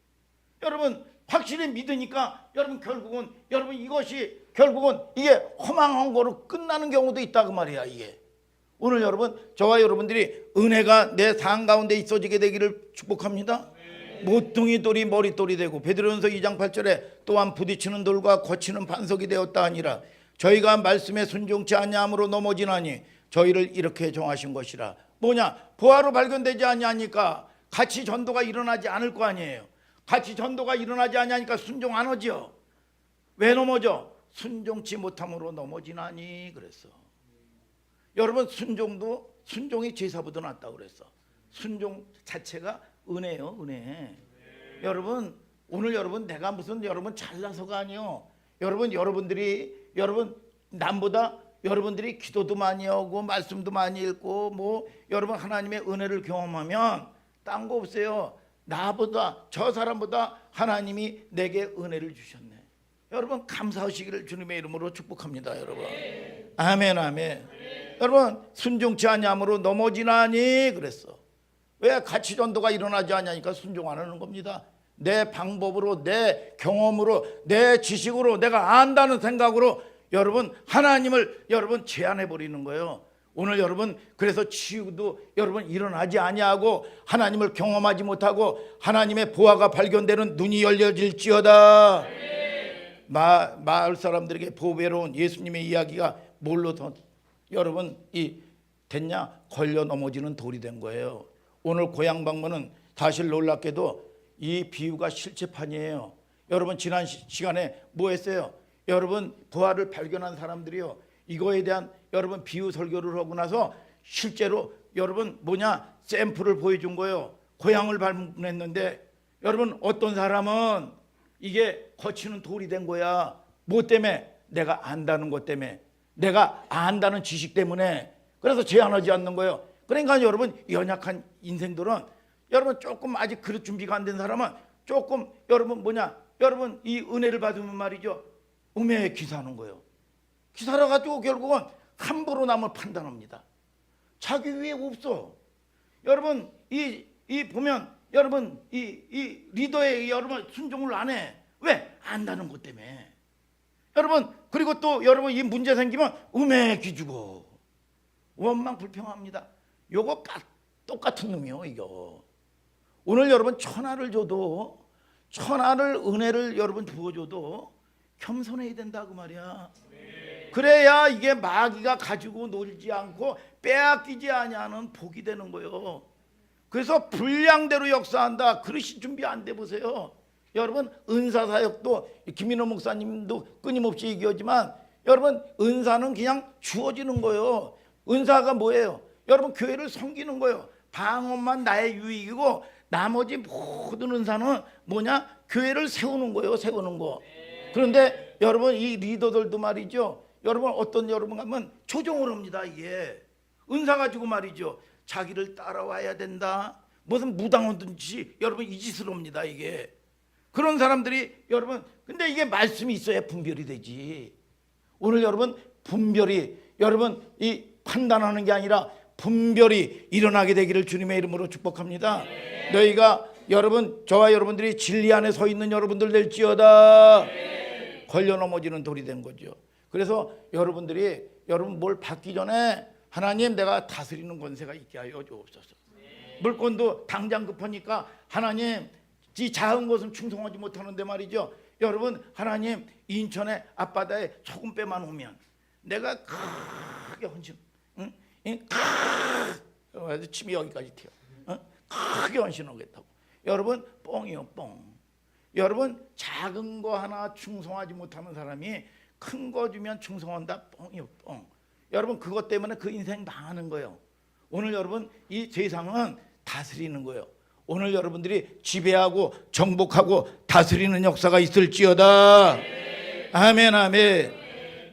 여러분 확실히 믿으니까 여러분 결국은 여러분 이것이 결국은 이게 허망한 거로 끝나는 경우도 있다 그 말이야 이게. 오늘 여러분 저와 여러분들이 은혜가 내 상 가운데 있어지게 되기를 축복합니다. 모퉁이 돌이 머릿돌이 되고 베드로전서 2장 8절에 또한 부딪히는 돌과 거치는 반석이 되었다 하니라. 저희가 말씀에 순종치 아니함으로 넘어지나니 저희를 이렇게 정하신 것이라. 뭐냐? 부활로 발견되지 아니하니까 같이 전도가 일어나지 않을 거 아니에요. 같이 전도가 일어나지 아니하니까 순종 안 하죠. 왜 넘어져? 순종치 못함으로 넘어지나니 그랬어. 여러분 순종이 제사보다 낫다고 그랬어. 순종 자체가 은혜요, 은혜. 여러분 오늘 여러분 내가 무슨 여러분 잘나서가 아니요. 여러분들이 남보다 여러분들이 기도도 많이 하고 말씀도 많이 읽고 뭐 여러분 하나님의 은혜를 경험하면 딴 거 없어요. 나보다 저 사람보다 하나님이 내게 은혜를 주셨네. 여러분 감사하시기를 주님의 이름으로 축복합니다. 여러분 아멘 아멘. 여러분 순종치 아니함으로 넘어지나니 그랬어. 왜 가치 전도가 일어나지 않냐니까 순종 안 하는 겁니다. 내 방법으로 내 경험으로 내 지식으로 내가 안다는 생각으로 여러분 하나님을 여러분 제한해 버리는 거예요. 오늘 여러분 그래서 치유도 여러분 일어나지 아니하고 하나님을 경험하지 못하고 하나님의 보화가 발견되는 눈이 열려질지어다. 마을 사람들에게 보배로운 예수님의 이야기가 뭘로 더 여러분 됐냐? 걸려 넘어지는 돌이 된 거예요. 오늘 고향 방문은 사실 놀랍게도 이 비유가 실체판이에요. 여러분 지난 시간에 뭐 했어요? 여러분 부활을 발견한 사람들이요, 이거에 대한 여러분 비유 설교를 하고 나서 실제로 여러분 샘플을 보여준 거예요. 고향을 방문했는데 여러분 어떤 사람은 이게 거치는 돌이 된 거야. 뭐 때문에? 내가 안다는 것 때문에, 내가 안다는 지식 때문에. 그래서 제한하지 않는 거예요. 그러니까 여러분 연약한 인생들은 여러분 조금 아직 그릇 준비가 안 된 사람은 조금 여러분 여러분 이 은혜를 받으면 말이죠, 음해에 기사하는 거예요. 기사라 가지고 결국은 함부로 남을 판단합니다. 자기 위에 없어. 여러분 이 보면 여러분 이 리더의 여러분 순종을 안 해. 왜? 안다는 것 때문에. 여러분 그리고 또 여러분 이 문제 생기면 음해에 기주고 원망 불평합니다. 요거 똑같은 놈이요 이거. 오늘 여러분 천하를 줘도, 천하를 은혜를 여러분 부어줘도 겸손해야 된다고 말이야. 그래야 이게 마귀가 가지고 놀지 않고 빼앗기지 아니하는 복이 되는 거예요. 그래서 분량대로 역사한다. 그릇이 준비 안 돼 보세요. 여러분 은사사역도 김인호 목사님도 끊임없이 얘기하지만 여러분 은사는 그냥 주어지는 거예요. 은사가 뭐예요? 여러분 교회를 섬기는 거예요. 방언만 나의 유익이고 나머지 모든 은사는 교회를 세우는 거예요. 세우는 거. 그런데 여러분 이 리더들도 말이죠, 여러분 어떤 여러분 가면 조종을 합니다. 이게 은사 가지고 말이죠, 자기를 따라와야 된다, 무슨 무당하든지 여러분 이 짓을 합니다. 이게 그런 사람들이 여러분, 근데 이게 말씀이 있어야 분별이 되지. 오늘 여러분 분별이 여러분 이 판단하는 게 아니라 분별이 일어나게 되기를 주님의 이름으로 축복합니다. 너희가 여러분 저와 여러분들이 진리 안에 서 있는 여러분들 될지어다. 걸려 넘어지는 돌이 된 거죠. 그래서 여러분들이 여러분 뭘 받기 전에 하나님 내가 다스리는 권세가 있게 하여 주옵소서. 물건도 당장 급하니까 하나님 이 작은 것은 충성하지 못하는데 말이죠, 여러분 하나님 인천의 앞바다에 소금배만 오면 내가 크게 헌신, 크게 침이 여기까지 튀어, 크게 헌신하겠다고. 여러분 뻥이요 뻥. 여러분 작은 거 하나 충성하지 못하는 사람이 큰 거 주면 충성한다. 뻥이요 뻥. 여러분 그것 때문에 그 인생 망하는 거예요. 오늘 여러분 이 세상은 다스리는 거예요. 오늘 여러분들이 지배하고 정복하고 다스리는 역사가 있을지어다. 아멘 아멘.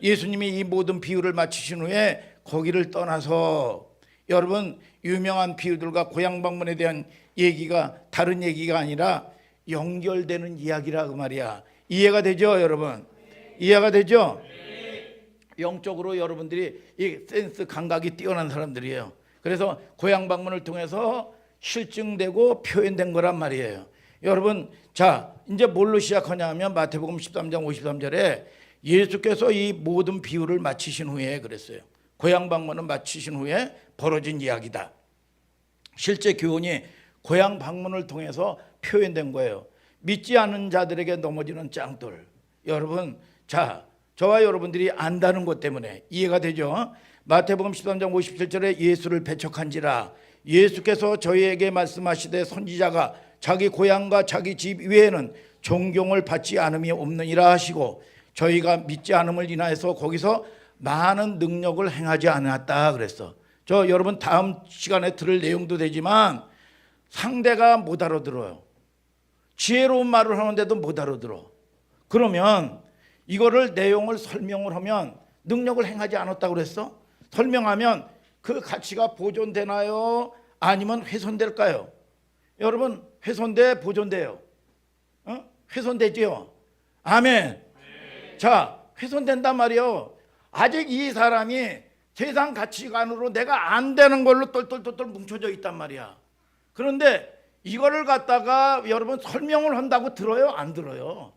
예수님이 이 모든 비유를 마치신 후에 거기를 떠나서 여러분 유명한 비유들과 고향 방문에 대한 얘기가 다른 얘기가 아니라 연결되는 이야기라고 말이야. 이해가 되죠 여러분? 이해가 되죠? 영적으로 여러분들이 이 센스 감각이 뛰어난 사람들이에요. 그래서 고향 방문을 통해서 실증되고 표현된 거란 말이에요. 여러분 자 이제 뭘로 시작하냐 하면 마태복음 13장 53절에 예수께서 이 모든 비유를 마치신 후에 그랬어요. 고향 방문을 마치신 후에 벌어진 이야기다. 실제 교훈이 고향 방문을 통해서 표현된 거예요. 믿지 않는 자들에게 넘어지는 짱돌. 여러분 자 저와 여러분들이 안다는 것 때문에 이해가 되죠? 마태복음 13장 57절에 예수를 배척한지라 예수께서 저희에게 말씀하시되 선지자가 자기 고향과 자기 집 외에는 존경을 받지 않음이 없느니라 하시고 저희가 믿지 않음을 인하여서 거기서 많은 능력을 행하지 않았다 그랬어. 저 여러분 다음 시간에 들을 내용도 되지만 상대가 못 알아들어요. 지혜로운 말을 하는데도 못 알아들어. 그러면 이거를 내용을 설명을 하면 능력을 행하지 않았다 그랬어? 설명하면 그 가치가 보존되나요? 아니면 훼손될까요? 여러분 훼손돼 보존돼요? 훼손되지요? 아멘. 자, 훼손된단 말이요. 아직 이 사람이 세상 가치관으로 내가 안 되는 걸로 똘똘똘똘 뭉쳐져 있단 말이야. 그런데 이거를 갖다가 여러분 설명을 한다고 들어요? 안 들어요?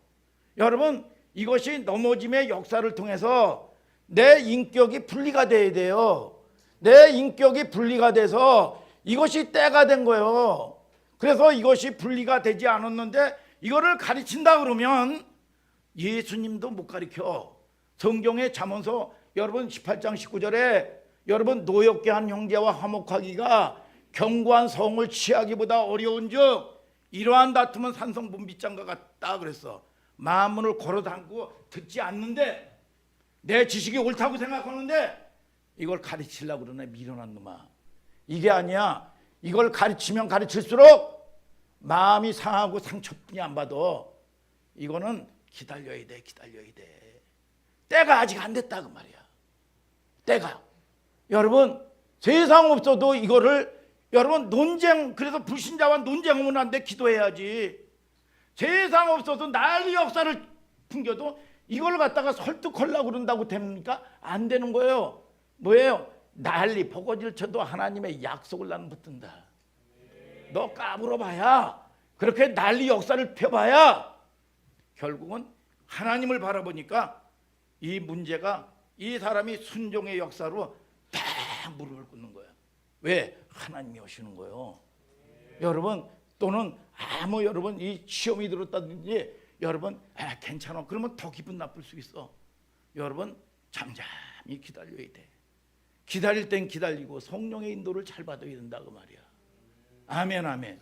여러분 이것이 넘어짐의 역사를 통해서 내 인격이 분리가 돼야 돼요. 내 인격이 분리가 돼서 이것이 때가 된 거예요. 그래서 이것이 분리가 되지 않았는데 이거를 가르친다 그러면 예수님도 못 가르쳐. 성경의 잠언서 여러분 18장 19절에 여러분 노엽게 한 형제와 화목하기가 견고한 성을 취하기보다 어려운즉 이러한 다툼은 산성분비장과 같다 그랬어. 마음문을 걸어 담고 듣지 않는데 내 지식이 옳다고 생각하는데 이걸 가르치려고 그러네. 미련한 놈아. 이게 아니야. 이걸 가르치면 가르칠수록 마음이 상하고 상처뿐이 안 받아. 이거는 기다려야 돼. 기다려야 돼. 때가 아직 안 됐다 그 말이야. 때가. 여러분 세상 없어도 이거를 여러분 논쟁, 그래서 불신자와 논쟁하면 안 돼. 기도해야지. 세상 없어서 난리 역사를 풍겨도 이걸 갖다가 설득하려고 그런다고 됩니까? 안 되는 거예요. 뭐예요? 난리 포고질 쳐도 하나님의 약속을 나는 붙든다. 너 까불어봐야, 그렇게 난리 역사를 펴봐야 결국은 하나님을 바라보니까 이 문제가 이 사람이 순종의 역사로 다 무릎을 꿇는 거야. 왜? 하나님이 오시는 거예요. 여러분 또는 아무 여러분 이 시험이 들었다든지 여러분 괜찮아 그러면 더 기분 나쁠 수 있어. 여러분 잠잠히 기다려야 돼. 기다릴 땐 기다리고 성령의 인도를 잘 받아야 된다 그 말이야. 아멘 아멘.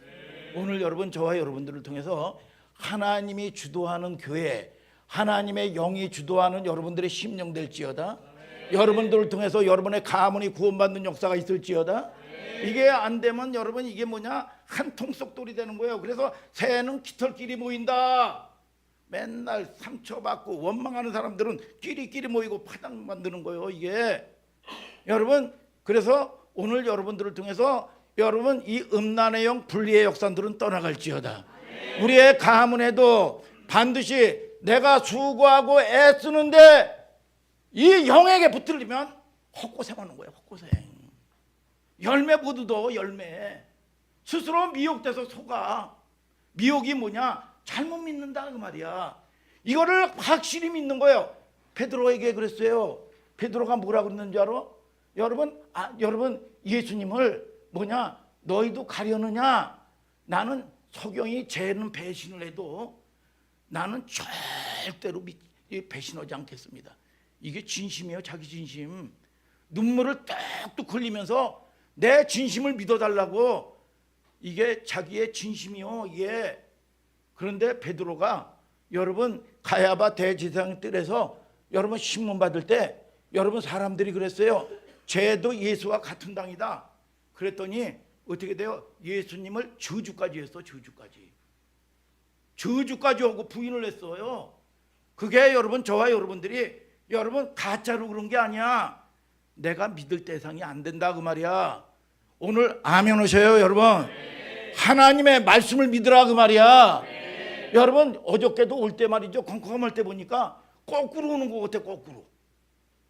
오늘 여러분 저와 여러분들을 통해서 하나님이 주도하는 교회, 하나님의 영이 주도하는 여러분들의 심령 될지어다. 여러분들을 통해서 여러분의 가문이 구원받는 역사가 있을지어다. 이게 안 되면 여러분 이게 뭐냐, 한 통속돌이 되는 거예요. 그래서 새는 깃털끼리 모인다. 맨날 상처받고 원망하는 사람들은 끼리끼리 모이고 파당 만드는 거예요 이게. 여러분 그래서 오늘 여러분들을 통해서 여러분 이 음란의 영, 분리의 역사들은 떠나갈지어다. 우리의 가문에도 반드시 내가 수고하고 애쓰는데 이 영에게 붙들리면 헛고생하는 거예요. 헛고생. 열매 못 얻어. 열매. 스스로 미혹돼서 속아. 미혹이 뭐냐? 잘못 믿는다 그 말이야. 이거를 확실히 믿는 거예요. 베드로에게 그랬어요. 베드로가 뭐라 그랬는지 알아? 여러분 예수님을 뭐냐? 너희도 가려느냐? 나는 석영이 죄는 배신을 해도 나는 절대로 배신하지 않겠습니다. 이게 진심이에요. 자기 진심. 눈물을 뚝뚝 흘리면서 내 진심을 믿어달라고. 이게 자기의 진심이요 이게. 그런데 베드로가 여러분 가야바 대제사장 뜰에서 여러분 신문 받을 때 여러분 사람들이 그랬어요. 쟤도 예수와 같은 당이다. 그랬더니 어떻게 돼요? 예수님을 저주까지 했어. 저주까지 하고 부인을 했어요. 그게 여러분 저와 여러분들이 여러분 가짜로 그런 게 아니야. 내가 믿을 대상이 안 된다 그 말이야. 오늘 아멘 오셔요 여러분. 하나님의 말씀을 믿으라 그 말이야. 여러분 어저께도 올 때 말이죠. 컴컴할 때 보니까 거꾸로 오는 것 같아. 거꾸로.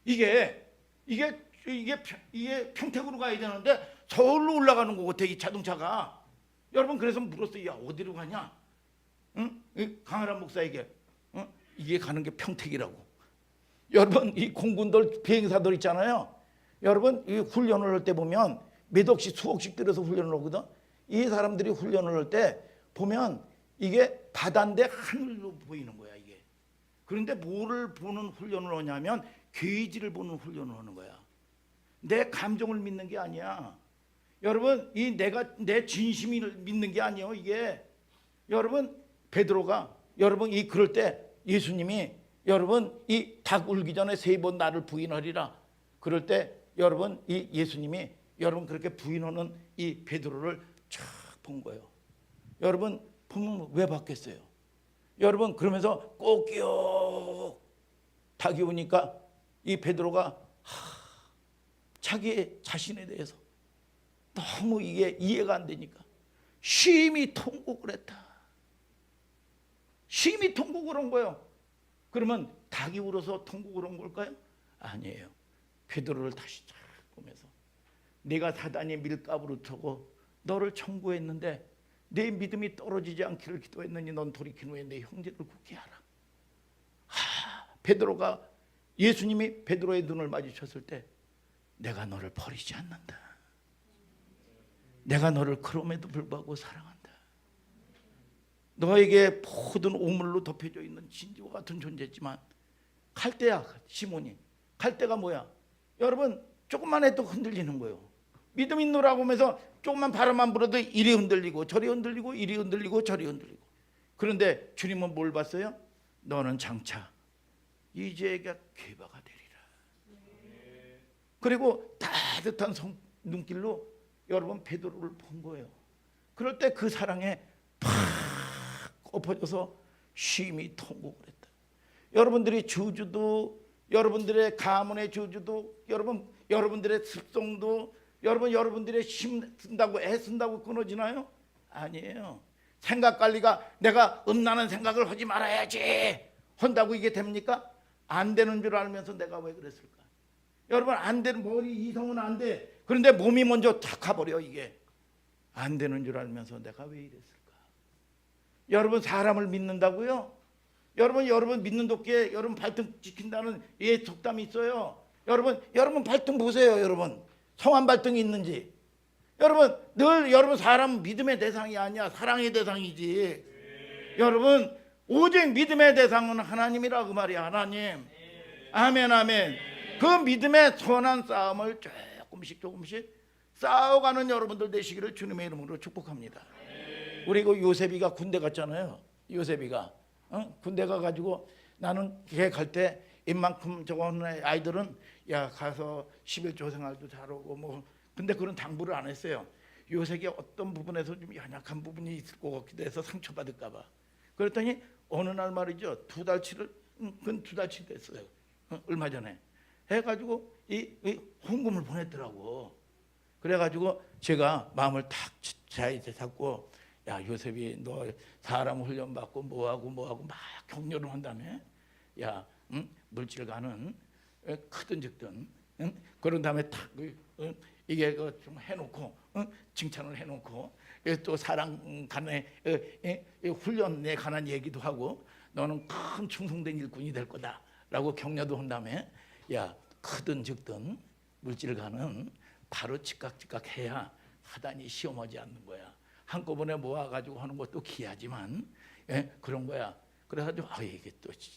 이게 평택으로 가야 되는데 서울로 올라가는 것 같아 이 자동차가. 여러분 그래서 물었어요. 야 어디로 가냐? 응? 강하란 목사에게 이게 가는 게 평택이라고. 여러분 이 공군들 비행사들 있잖아요. 여러분 이 훈련을 할 때 보면 몇 억씩 수억씩 들여서 훈련을 하거든. 이 사람들이 훈련을 할 때 보면 이게 바다인데 하늘로 보이는 거야 이게. 그런데 뭐를 보는 훈련을 하냐면 계지를 보는 훈련을 하는 거야. 내 감정을 믿는 게 아니야. 여러분 내가 내 진심을 믿는 게 아니에요 이게. 여러분 베드로가 여러분 그럴 때 예수님이 여러분 이 닭 울기 전에 3번 나를 부인하리라. 그럴 때 여러분 이 예수님이 여러분 그렇게 부인하는 이 베드로를 쫙 본 거예요. 여러분 보면 왜 봤겠어요? 여러분 그러면서 꼭요 닭이 오니까 이 베드로가 자기의 자신에 대해서 너무 이게 이해가 안 되니까 심히 통곡을 했다. 심히 통곡을 한 거예요. 그러면 닭이 울어서 통곡을 한 걸까요? 아니에요. 베드로를 다시 쫙 보면서 내가 사단의 밀가부로 타고 너를 청구했는데 내 믿음이 떨어지지 않기를 기도했느니 넌 돌이킨 후에 내 형제를 굳게 하라. 베드로가 예수님이 베드로의 눈을 마주쳤을 때 내가 너를 버리지 않는다. 내가 너를 그럼에도 불구하고 사랑한다. 너에게 모든 오물로 덮여져 있는 진지와 같은 존재지만 갈대야 시몬이. 갈대가 뭐야? 여러분 조금만 해도 흔들리는 거예요. 믿음 있노라고 하면서 조금만 바람만 불어도 이리 흔들리고 저리 흔들리고 이리 흔들리고 저리 흔들리고. 그런데 주님은 뭘 봤어요? 너는 장차 이제가 괴바가 되리라. 그리고 따뜻한 눈길로 여러분 베드로를 본 거예요. 그럴 때 그 사랑에 팍 엎어져서 심히 통곡을 했다. 여러분들이 저주도 여러분들의 가문의 저주도 여러분들의 습성도 여러분들의 힘 쓴다고 애 쓴다고 끊어지나요? 아니에요. 생각 관리가 내가 음란한 생각을 하지 말아야지 한다고 이게 됩니까? 안 되는 줄 알면서 내가 왜 그랬을까? 여러분 안 되는 머리 이성은 안 돼. 그런데 몸이 먼저 탁 가버려. 이게 안 되는 줄 알면서 내가 왜 이랬을까? 여러분 사람을 믿는다고요? 여러분 믿는 도끼에 여러분 발등 지킨다는 예 속담이 있어요. 여러분 발등 보세요. 여러분 성한 발등이 있는지. 여러분 사람 믿음의 대상이 아니야. 사랑의 대상이지. 여러분 오직 믿음의 대상은 하나님이라 그 말이야. 하나님. 아멘 아멘. 그 믿음의 선한 싸움을 조금씩 싸워가는 여러분들 되시기를 주님의 이름으로 축복합니다. 우리 그 요셉이가 군대 갔잖아요. 요셉이가 군대 가가지고 나는 걔 갈 때 이만큼 저거 하는 아이들은 야 가서 11조 생활도 잘하고 뭐 근데 그런 당부를 안 했어요. 요셉이 어떤 부분에서 좀 연약한 부분이 있을 것 같기도 해서 상처받을까 봐. 그랬더니 어느 날 말이죠. 2달치를 그건 2달치 됐어요. 얼마 전에 해가지고 이 헌금을 보냈더라고. 그래가지고 제가 마음을 탁 잡고 야 요셉이 너 사람 훈련 받고 뭐하고 막 격려를 한다며. 야 물질가는 크든 적든 그런 다음에 탁 이게 좀 해놓고 칭찬을 해놓고 또 사랑 간에 훈련에 관한 얘기도 하고 너는 큰 충성된 일꾼이 될 거다라고 격려도 한 다음에 야 크든 적든 물질가는 바로 즉각 해야 사단이 시험하지 않는 거야. 한꺼번에 모아가지고 하는 것도 귀하지만 그런 거야. 그래가지고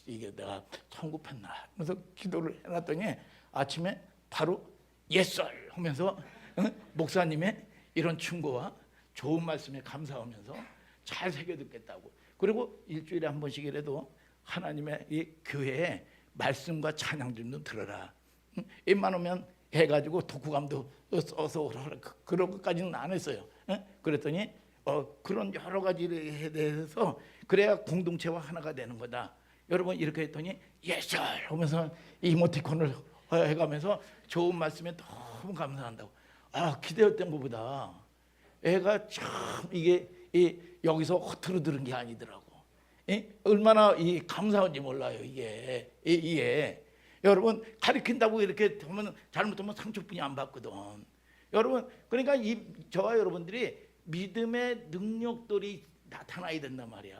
이게 내가 성급했나 하면서 기도를 해놨더니 아침에 바로 예썰 하면서 목사님의 이런 충고와 좋은 말씀에 감사하면서 잘 새겨 듣겠다고. 그리고 일주일에 한 번씩이라도 하나님의 이 교회에 말씀과 찬양 좀 들어라. 입만 오면 해가지고 독후감도 써서 그런 것까지는 안 했어요. 그랬더니 그런 여러 가지에 대해서 그래야 공동체와 하나가 되는 거다. 여러분 이렇게 했더니 예절 하면서 이모티콘을 해가면서 좋은 말씀에 너무 감사한다고. 기대했던 것보다 애가 참 이게 여기서 허투루 들은 게 아니더라고. 얼마나 감사한지 몰라요. 이게 여러분 가르친다고 이렇게 하면 잘못하면 상처뿐이 안 받거든. 여러분 그러니까 저와 여러분들이 믿음의 능력들이 나타나야 된단 말이야.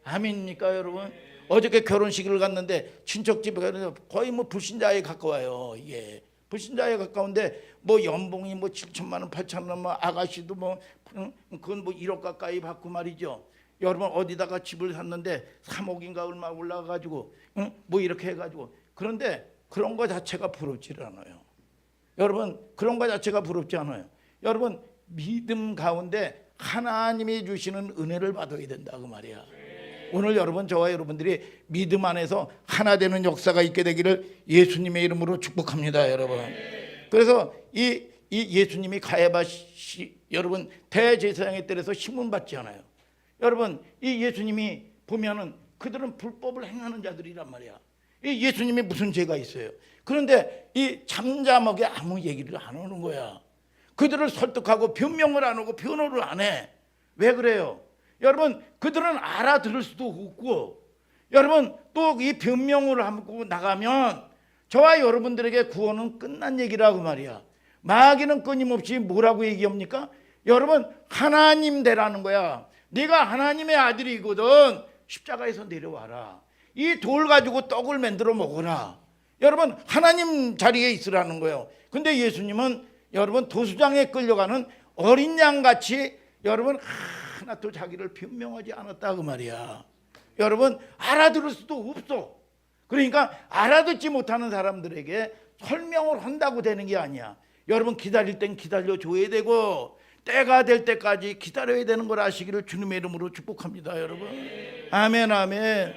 아멘입니까 여러분? 어저께 결혼식을 갔는데 친척집에 가서 거의 뭐 불신자에 가까워요. 이게 불신자에 가까운데 뭐 연봉이 뭐 7천만 원, 8천만 원, 뭐 아가씨도 뭐 그건 뭐 1억 가까이 받고 말이죠. 여러분 어디다가 집을 샀는데 3억인가 얼마 올라가가지고 뭐 이렇게 해가지고. 그런데 그런 거 자체가 부럽지 않아요. 여러분 그런 거 자체가 부럽지 않아요. 여러분 믿음 가운데 하나님이 주시는 은혜를 받아야 된다 그 말이야. 오늘 여러분 저와 여러분들이 믿음 안에서 하나 되는 역사가 있게 되기를 예수님의 이름으로 축복합니다, 여러분. 그래서 이 예수님이 가야바 여러분 대제사장의 때에서 신문 받지 않아요. 여러분 이 예수님이 보면은 그들은 불법을 행하는 자들이란 말이야. 이 예수님이 무슨 죄가 있어요? 그런데 이 잠잠하게 아무 얘기를 안 하는 거야. 그들을 설득하고 변명을 안 하고 변호를 안 해. 왜 그래요? 여러분 그들은 알아들을 수도 없고, 여러분 또 이 변명을 하고 나가면 저와 여러분들에게 구원은 끝난 얘기라고 말이야. 마귀는 끊임없이 뭐라고 얘기합니까? 여러분 하나님 되라는 거야. 네가 하나님의 아들이거든. 십자가에서 내려와라. 이 돌 가지고 떡을 만들어 먹어라. 여러분 하나님 자리에 있으라는 거예요. 근데 예수님은 여러분 도수장에 끌려가는 어린 양같이 여러분 하나도 자기를 변명하지 않았다 그 말이야. 여러분 알아들을 수도 없어. 그러니까 알아듣지 못하는 사람들에게 설명을 한다고 되는 게 아니야. 여러분 기다릴 땐 기다려줘야 되고 때가 될 때까지 기다려야 되는 걸 아시기를 주님의 이름으로 축복합니다, 여러분. 아멘, 아멘.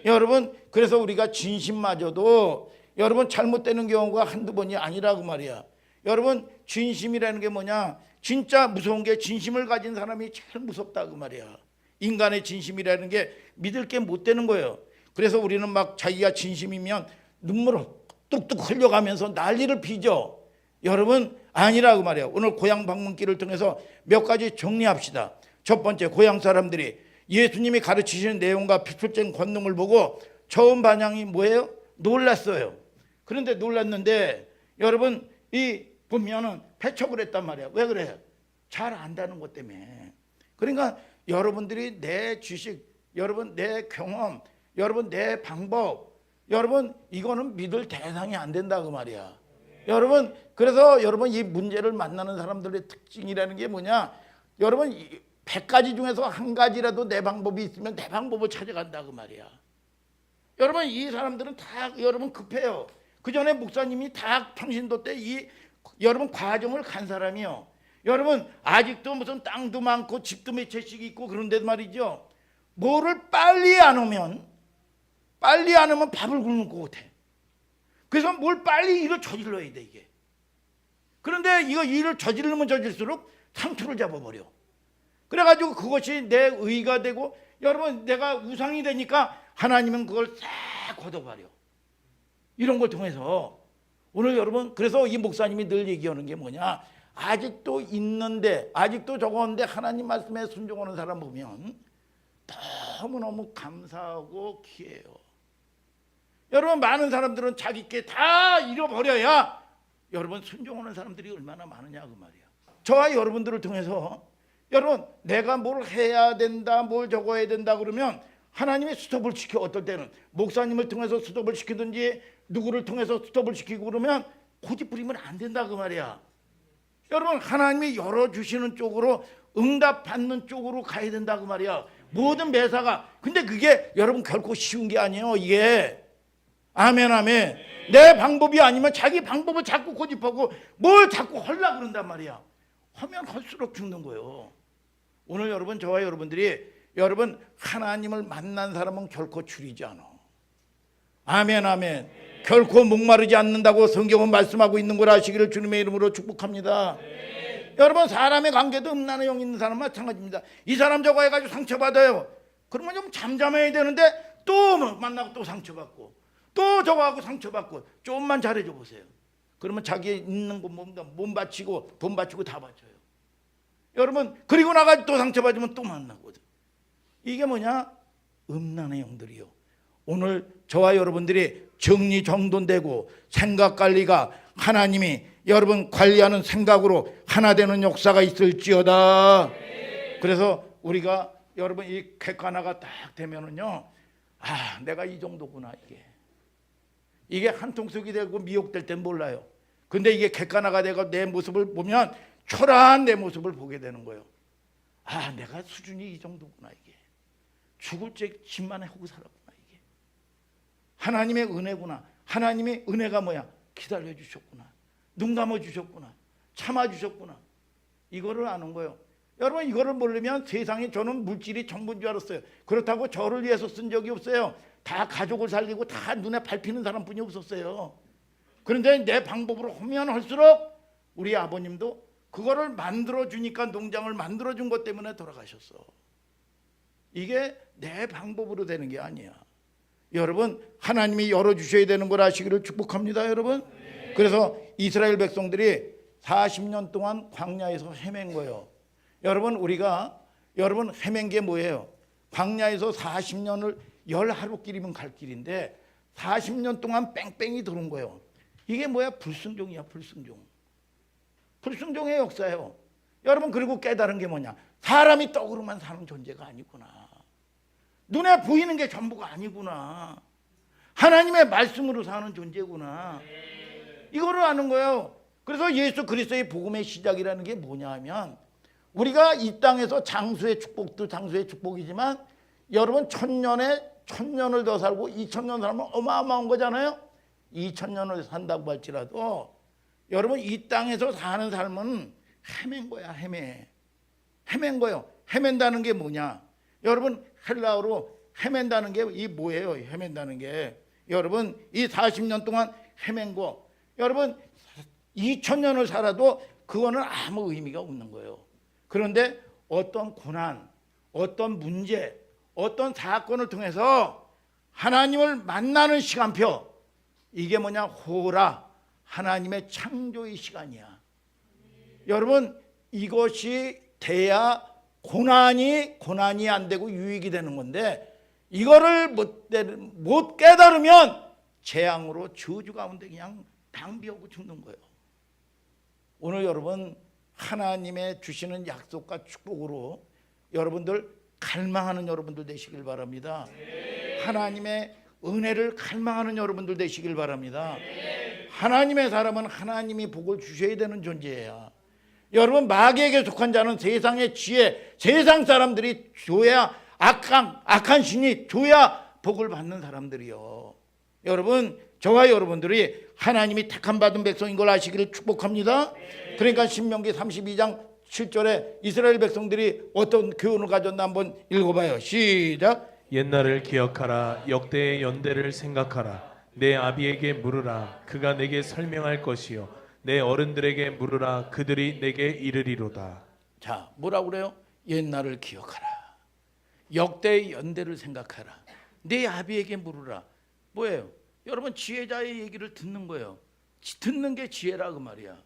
여러분 그래서 우리가 진심마저도 여러분 잘못되는 경우가 한두 번이 아니라고 말이야. 여러분 진심이라는 게 뭐냐? 진짜 무서운 게 진심을 가진 사람이 제일 무섭다 그 말이야. 인간의 진심이라는 게 믿을 게 못 되는 거예요. 그래서 우리는 막 자기가 진심이면 눈물을 뚝뚝 흘려가면서 난리를 피죠. 여러분 아니라고 말이에요. 오늘 고향 방문길을 통해서 몇 가지 정리합시다. 첫 번째, 고향 사람들이 예수님이 가르치시는 내용과 비출된 권능을 보고 처음 반응이 뭐예요? 놀랐어요. 그런데 놀랐는데 여러분 이 보면은 배척을 했단 말이야. 왜 그래요? 잘 안다는 것 때문에. 그러니까 여러분들이 내 지식, 여러분 내 경험, 여러분 내 방법, 여러분 이거는 믿을 대상이 안 된다 그 말이야. 여러분 그래서 여러분 이 문제를 만나는 사람들의 특징이라는 게 뭐냐? 여러분 100가지 중에서 한 가지라도 내 방법이 있으면 내 방법을 찾아간다 그 말이야. 여러분 이 사람들은 다 여러분 급해요. 그 전에 목사님이 다 평신도 때 이 여러분 과정을 간 사람이요. 여러분 아직도 무슨 땅도 많고 집도 몇 채씩 있고 그런데 말이죠. 뭐를 빨리 안 하면 밥을 굶을 것 같아. 그래서 뭘 빨리 일을 저질러야 돼 이게. 그런데 이거 일을 저지르면 저질수록 상투를 잡아버려. 그래가지고 그것이 내 의가 되고 여러분 내가 우상이 되니까 하나님은 그걸 싹 걷어버려. 이런 걸 통해서 오늘 여러분 그래서 이 목사님이 늘 얘기하는 게 뭐냐? 아직도 있는데 아직도 적었는데 하나님 말씀에 순종하는 사람 보면 너무너무 감사하고 귀해요. 여러분 많은 사람들은 자기께 다 잃어버려야 여러분 순종하는 사람들이 얼마나 많으냐 그 말이야. 저와 여러분들을 통해서 여러분 내가 뭘 해야 된다 뭘 적어야 된다 그러면 하나님이 스톱을 시켜. 어떨 때는 목사님을 통해서 스톱을 시키든지 누구를 통해서 스톱을 시키고 그러면 고집 부리면 안 된다 그 말이야. 여러분 하나님이 열어주시는 쪽으로 응답받는 쪽으로 가야 된다 그 말이야. 모든 매사가. 근데 그게 여러분 결코 쉬운 게 아니에요 이게. 아멘 아멘. 내 방법이 아니면 자기 방법을 자꾸 고집하고 뭘 자꾸 하려고 그런단 말이야. 하면 할수록 죽는 거예요. 오늘 여러분 저와 여러분들이 여러분 하나님을 만난 사람은 결코 줄이지 않아. 아멘 아멘. 결코 목마르지 않는다고 성경은 말씀하고 있는 걸 아시기를 주님의 이름으로 축복합니다. 여러분 사람의 관계도 음란의 영 있는 사람은 마찬가지입니다. 이 사람 저거 해가지고 상처받아요. 그러면 좀 잠잠해야 되는데 또 만나고 또 상처받고 또 저거하고 상처받고 조금만 잘해줘 보세요. 그러면 자기 있는 거 몸 바치고 돈 바치고 다 바쳐요. 여러분 그리고 나가지고 또 상처받으면 또 만나거든. 이게 뭐냐? 음란의 영들이요. 오늘 저와 여러분들이 정리정돈되고 생각 관리가 하나님이 여러분 관리하는 생각으로 하나 되는 역사가 있을지어다. 그래서 우리가 여러분 이 객관화가 딱 되면은요, 아 내가 이 정도구나. 이게 한통속이 되고 미혹될 땐 몰라요. 근데 이게 객관화가 되고 내 모습을 보면 초라한 내 모습을 보게 되는 거예요. 아 내가 수준이 이 정도구나. 이게 죽을 때 집만 하고 살았구나. 이게 하나님의 은혜구나. 하나님의 은혜가 뭐야? 기다려 주셨구나. 눈 감아 주셨구나. 참아 주셨구나. 이거를 아는 거예요. 여러분 이거를 모르면 세상에 저는 물질이 전부인 줄 알았어요. 그렇다고 저를 위해서 쓴 적이 없어요. 다 가족을 살리고 다 눈에 밟히는 사람뿐이 없었어요. 그런데 내 방법으로 하면 할수록 우리 아버님도 그거를 만들어주니까 농장을 만들어준 것 때문에 돌아가셨어. 이게 내 방법으로 되는 게 아니야. 여러분 하나님이 열어주셔야 되는 걸 아시기를 축복합니다. 여러분. 그래서 이스라엘 백성들이 40년 동안 광야에서 헤맨 거예요. 여러분 우리가 여러분 헤맨 게 뭐예요? 광야에서 40년을 10하루길이면 갈 길인데 40년 동안 뺑뺑이 도는 거예요. 이게 뭐야? 불순종이야. 불순종의 역사예요. 여러분 그리고 깨달은 게 뭐냐? 사람이 떡으로만 사는 존재가 아니구나. 눈에 보이는 게 전부가 아니구나. 하나님의 말씀으로 사는 존재구나. 이거를 아는 거예요. 그래서 예수 그리스도의 복음의 시작이라는 게 뭐냐 하면 우리가 이 땅에서 장수의 축복도 장수의 축복이지만 여러분 천년을 더 살고 2000년 살면 어마어마한 거잖아요. 2000년을 산다고 할지라도 여러분 이 땅에서 사는 삶은 헤맨 거야. 헤맨 거예요. 헤맨다는 게 뭐냐? 여러분 헬라어로 헤맨다는 게 이 뭐예요? 헤맨다는 게 여러분 이 40년 동안 헤맨 거 여러분 2000년을 살아도 그거는 아무 의미가 없는 거예요. 그런데 어떤 고난, 어떤 문제, 어떤 사건을 통해서 하나님을 만나는 시간표 이게 뭐냐? 호라 하나님의 창조의 시간이야. 여러분 이것이 돼야 고난이 안 되고 유익이 되는 건데 이거를 못 깨달으면 재앙으로 저주 가운데 그냥 방비하고 죽는 거예요. 오늘 여러분 하나님의 주시는 약속과 축복으로 여러분들 갈망하는 여러분들 되시길 바랍니다. 하나님의 은혜를 갈망하는 여러분들 되시길 바랍니다. 하나님의 사람은 하나님이 복을 주셔야 되는 존재예요. 여러분 마귀에게 속한 자는 세상의 지혜, 세상 사람들이 줘야 악한 신이 줘야 복을 받는 사람들이요. 여러분 저와 여러분들이 하나님이 택함 받은 백성인 걸 아시기를 축복합니다. 그러니까 신명기 32장 7절에 이스라엘 백성들이 어떤 교훈을 가졌나 한번 읽어봐요. 시작. 옛날을 기억하라. 역대의 연대를 생각하라. 내 아비에게 물으라. 그가 내게 설명할 것이요. 내 어른들에게 물으라. 그들이 내게 이르리로다. 자, 뭐라고 그래요? 옛날을 기억하라. 역대의 연대를 생각하라. 내 아비에게 물으라. 뭐예요? 여러분 지혜자의 얘기를 듣는 거예요. 듣는 게 지혜라 그 말이야.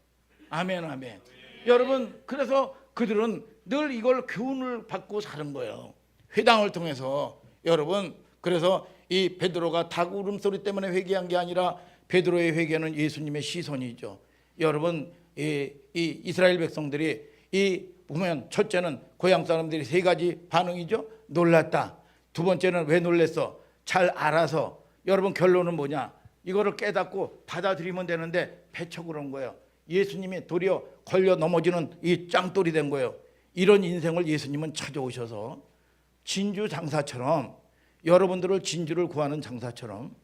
아멘 아멘. 여러분 그래서 그들은 늘 이걸 교훈을 받고 사는 거예요. 회당을 통해서. 여러분 그래서 이 베드로가 닭 울음소리 때문에 회개한 게 아니라 베드로의 회개는 예수님의 시선이죠. 여러분 이 이스라엘 백성들이 이 보면 첫째는 고향 사람들이 세 가지 반응이죠. 놀랐다. 두 번째는 왜 놀랬어? 잘 알아서. 여러분 결론은 뭐냐? 이거를 깨닫고 받아들이면 되는데 배척을 한 거예요. 예수님이 도리어 걸려 넘어지는 이 짱돌이 된 거예요. 이런 인생을 예수님은 찾아오셔서 진주 장사처럼 여러분들을 진주를 구하는 장사처럼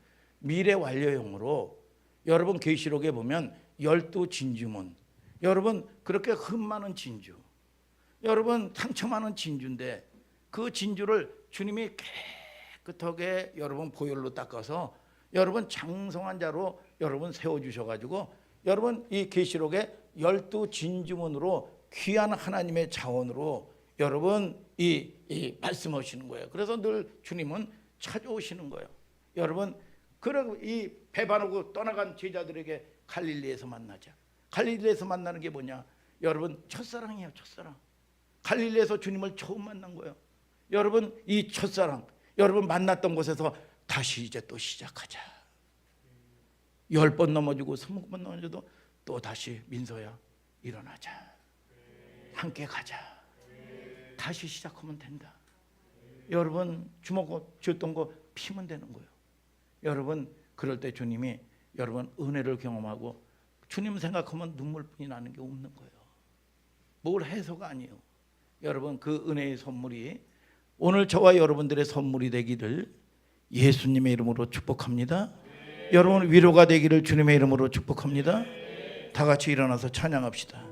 미래 완료형으로 여러분 계시록에 보면 12진주문 여러분 그렇게 흠 많은 진주 여러분 상처 많은 진주인데 그 진주를 주님이 깨끗하게 여러분 보혈로 닦아서 여러분 장성한 자로 여러분 세워주셔가지고 여러분 이 계시록에 12진주문으로 귀한 하나님의 자원으로 여러분 이 말씀하시는 거예요. 그래서 늘 주님은 찾아오시는 거예요. 여러분 그리고 이 배반하고 떠나간 제자들에게 갈릴리에서 만나자. 갈릴리에서 만나는 게 뭐냐? 여러분 첫사랑이에요. 첫사랑. 갈릴리에서 주님을 처음 만난 거예요. 여러분 이 첫사랑 여러분 만났던 곳에서 다시 이제 또 시작하자. 10번 넘어지고 20번 넘어져도 또 다시 민서야 일어나자. 함께 가자. 다시 시작하면 된다. 여러분 주먹 쥐었던 거 피면 되는 거예요. 여러분 그럴 때 주님이 여러분 은혜를 경험하고 주님 생각하면 눈물뿐이 나는 게 없는 거예요. 뭘 해서가 아니에요. 여러분 그 은혜의 선물이 오늘 저와 여러분들의 선물이 되기를 예수님의 이름으로 축복합니다. 여러분 위로가 되기를 주님의 이름으로 축복합니다. 다 같이 일어나서 찬양합시다.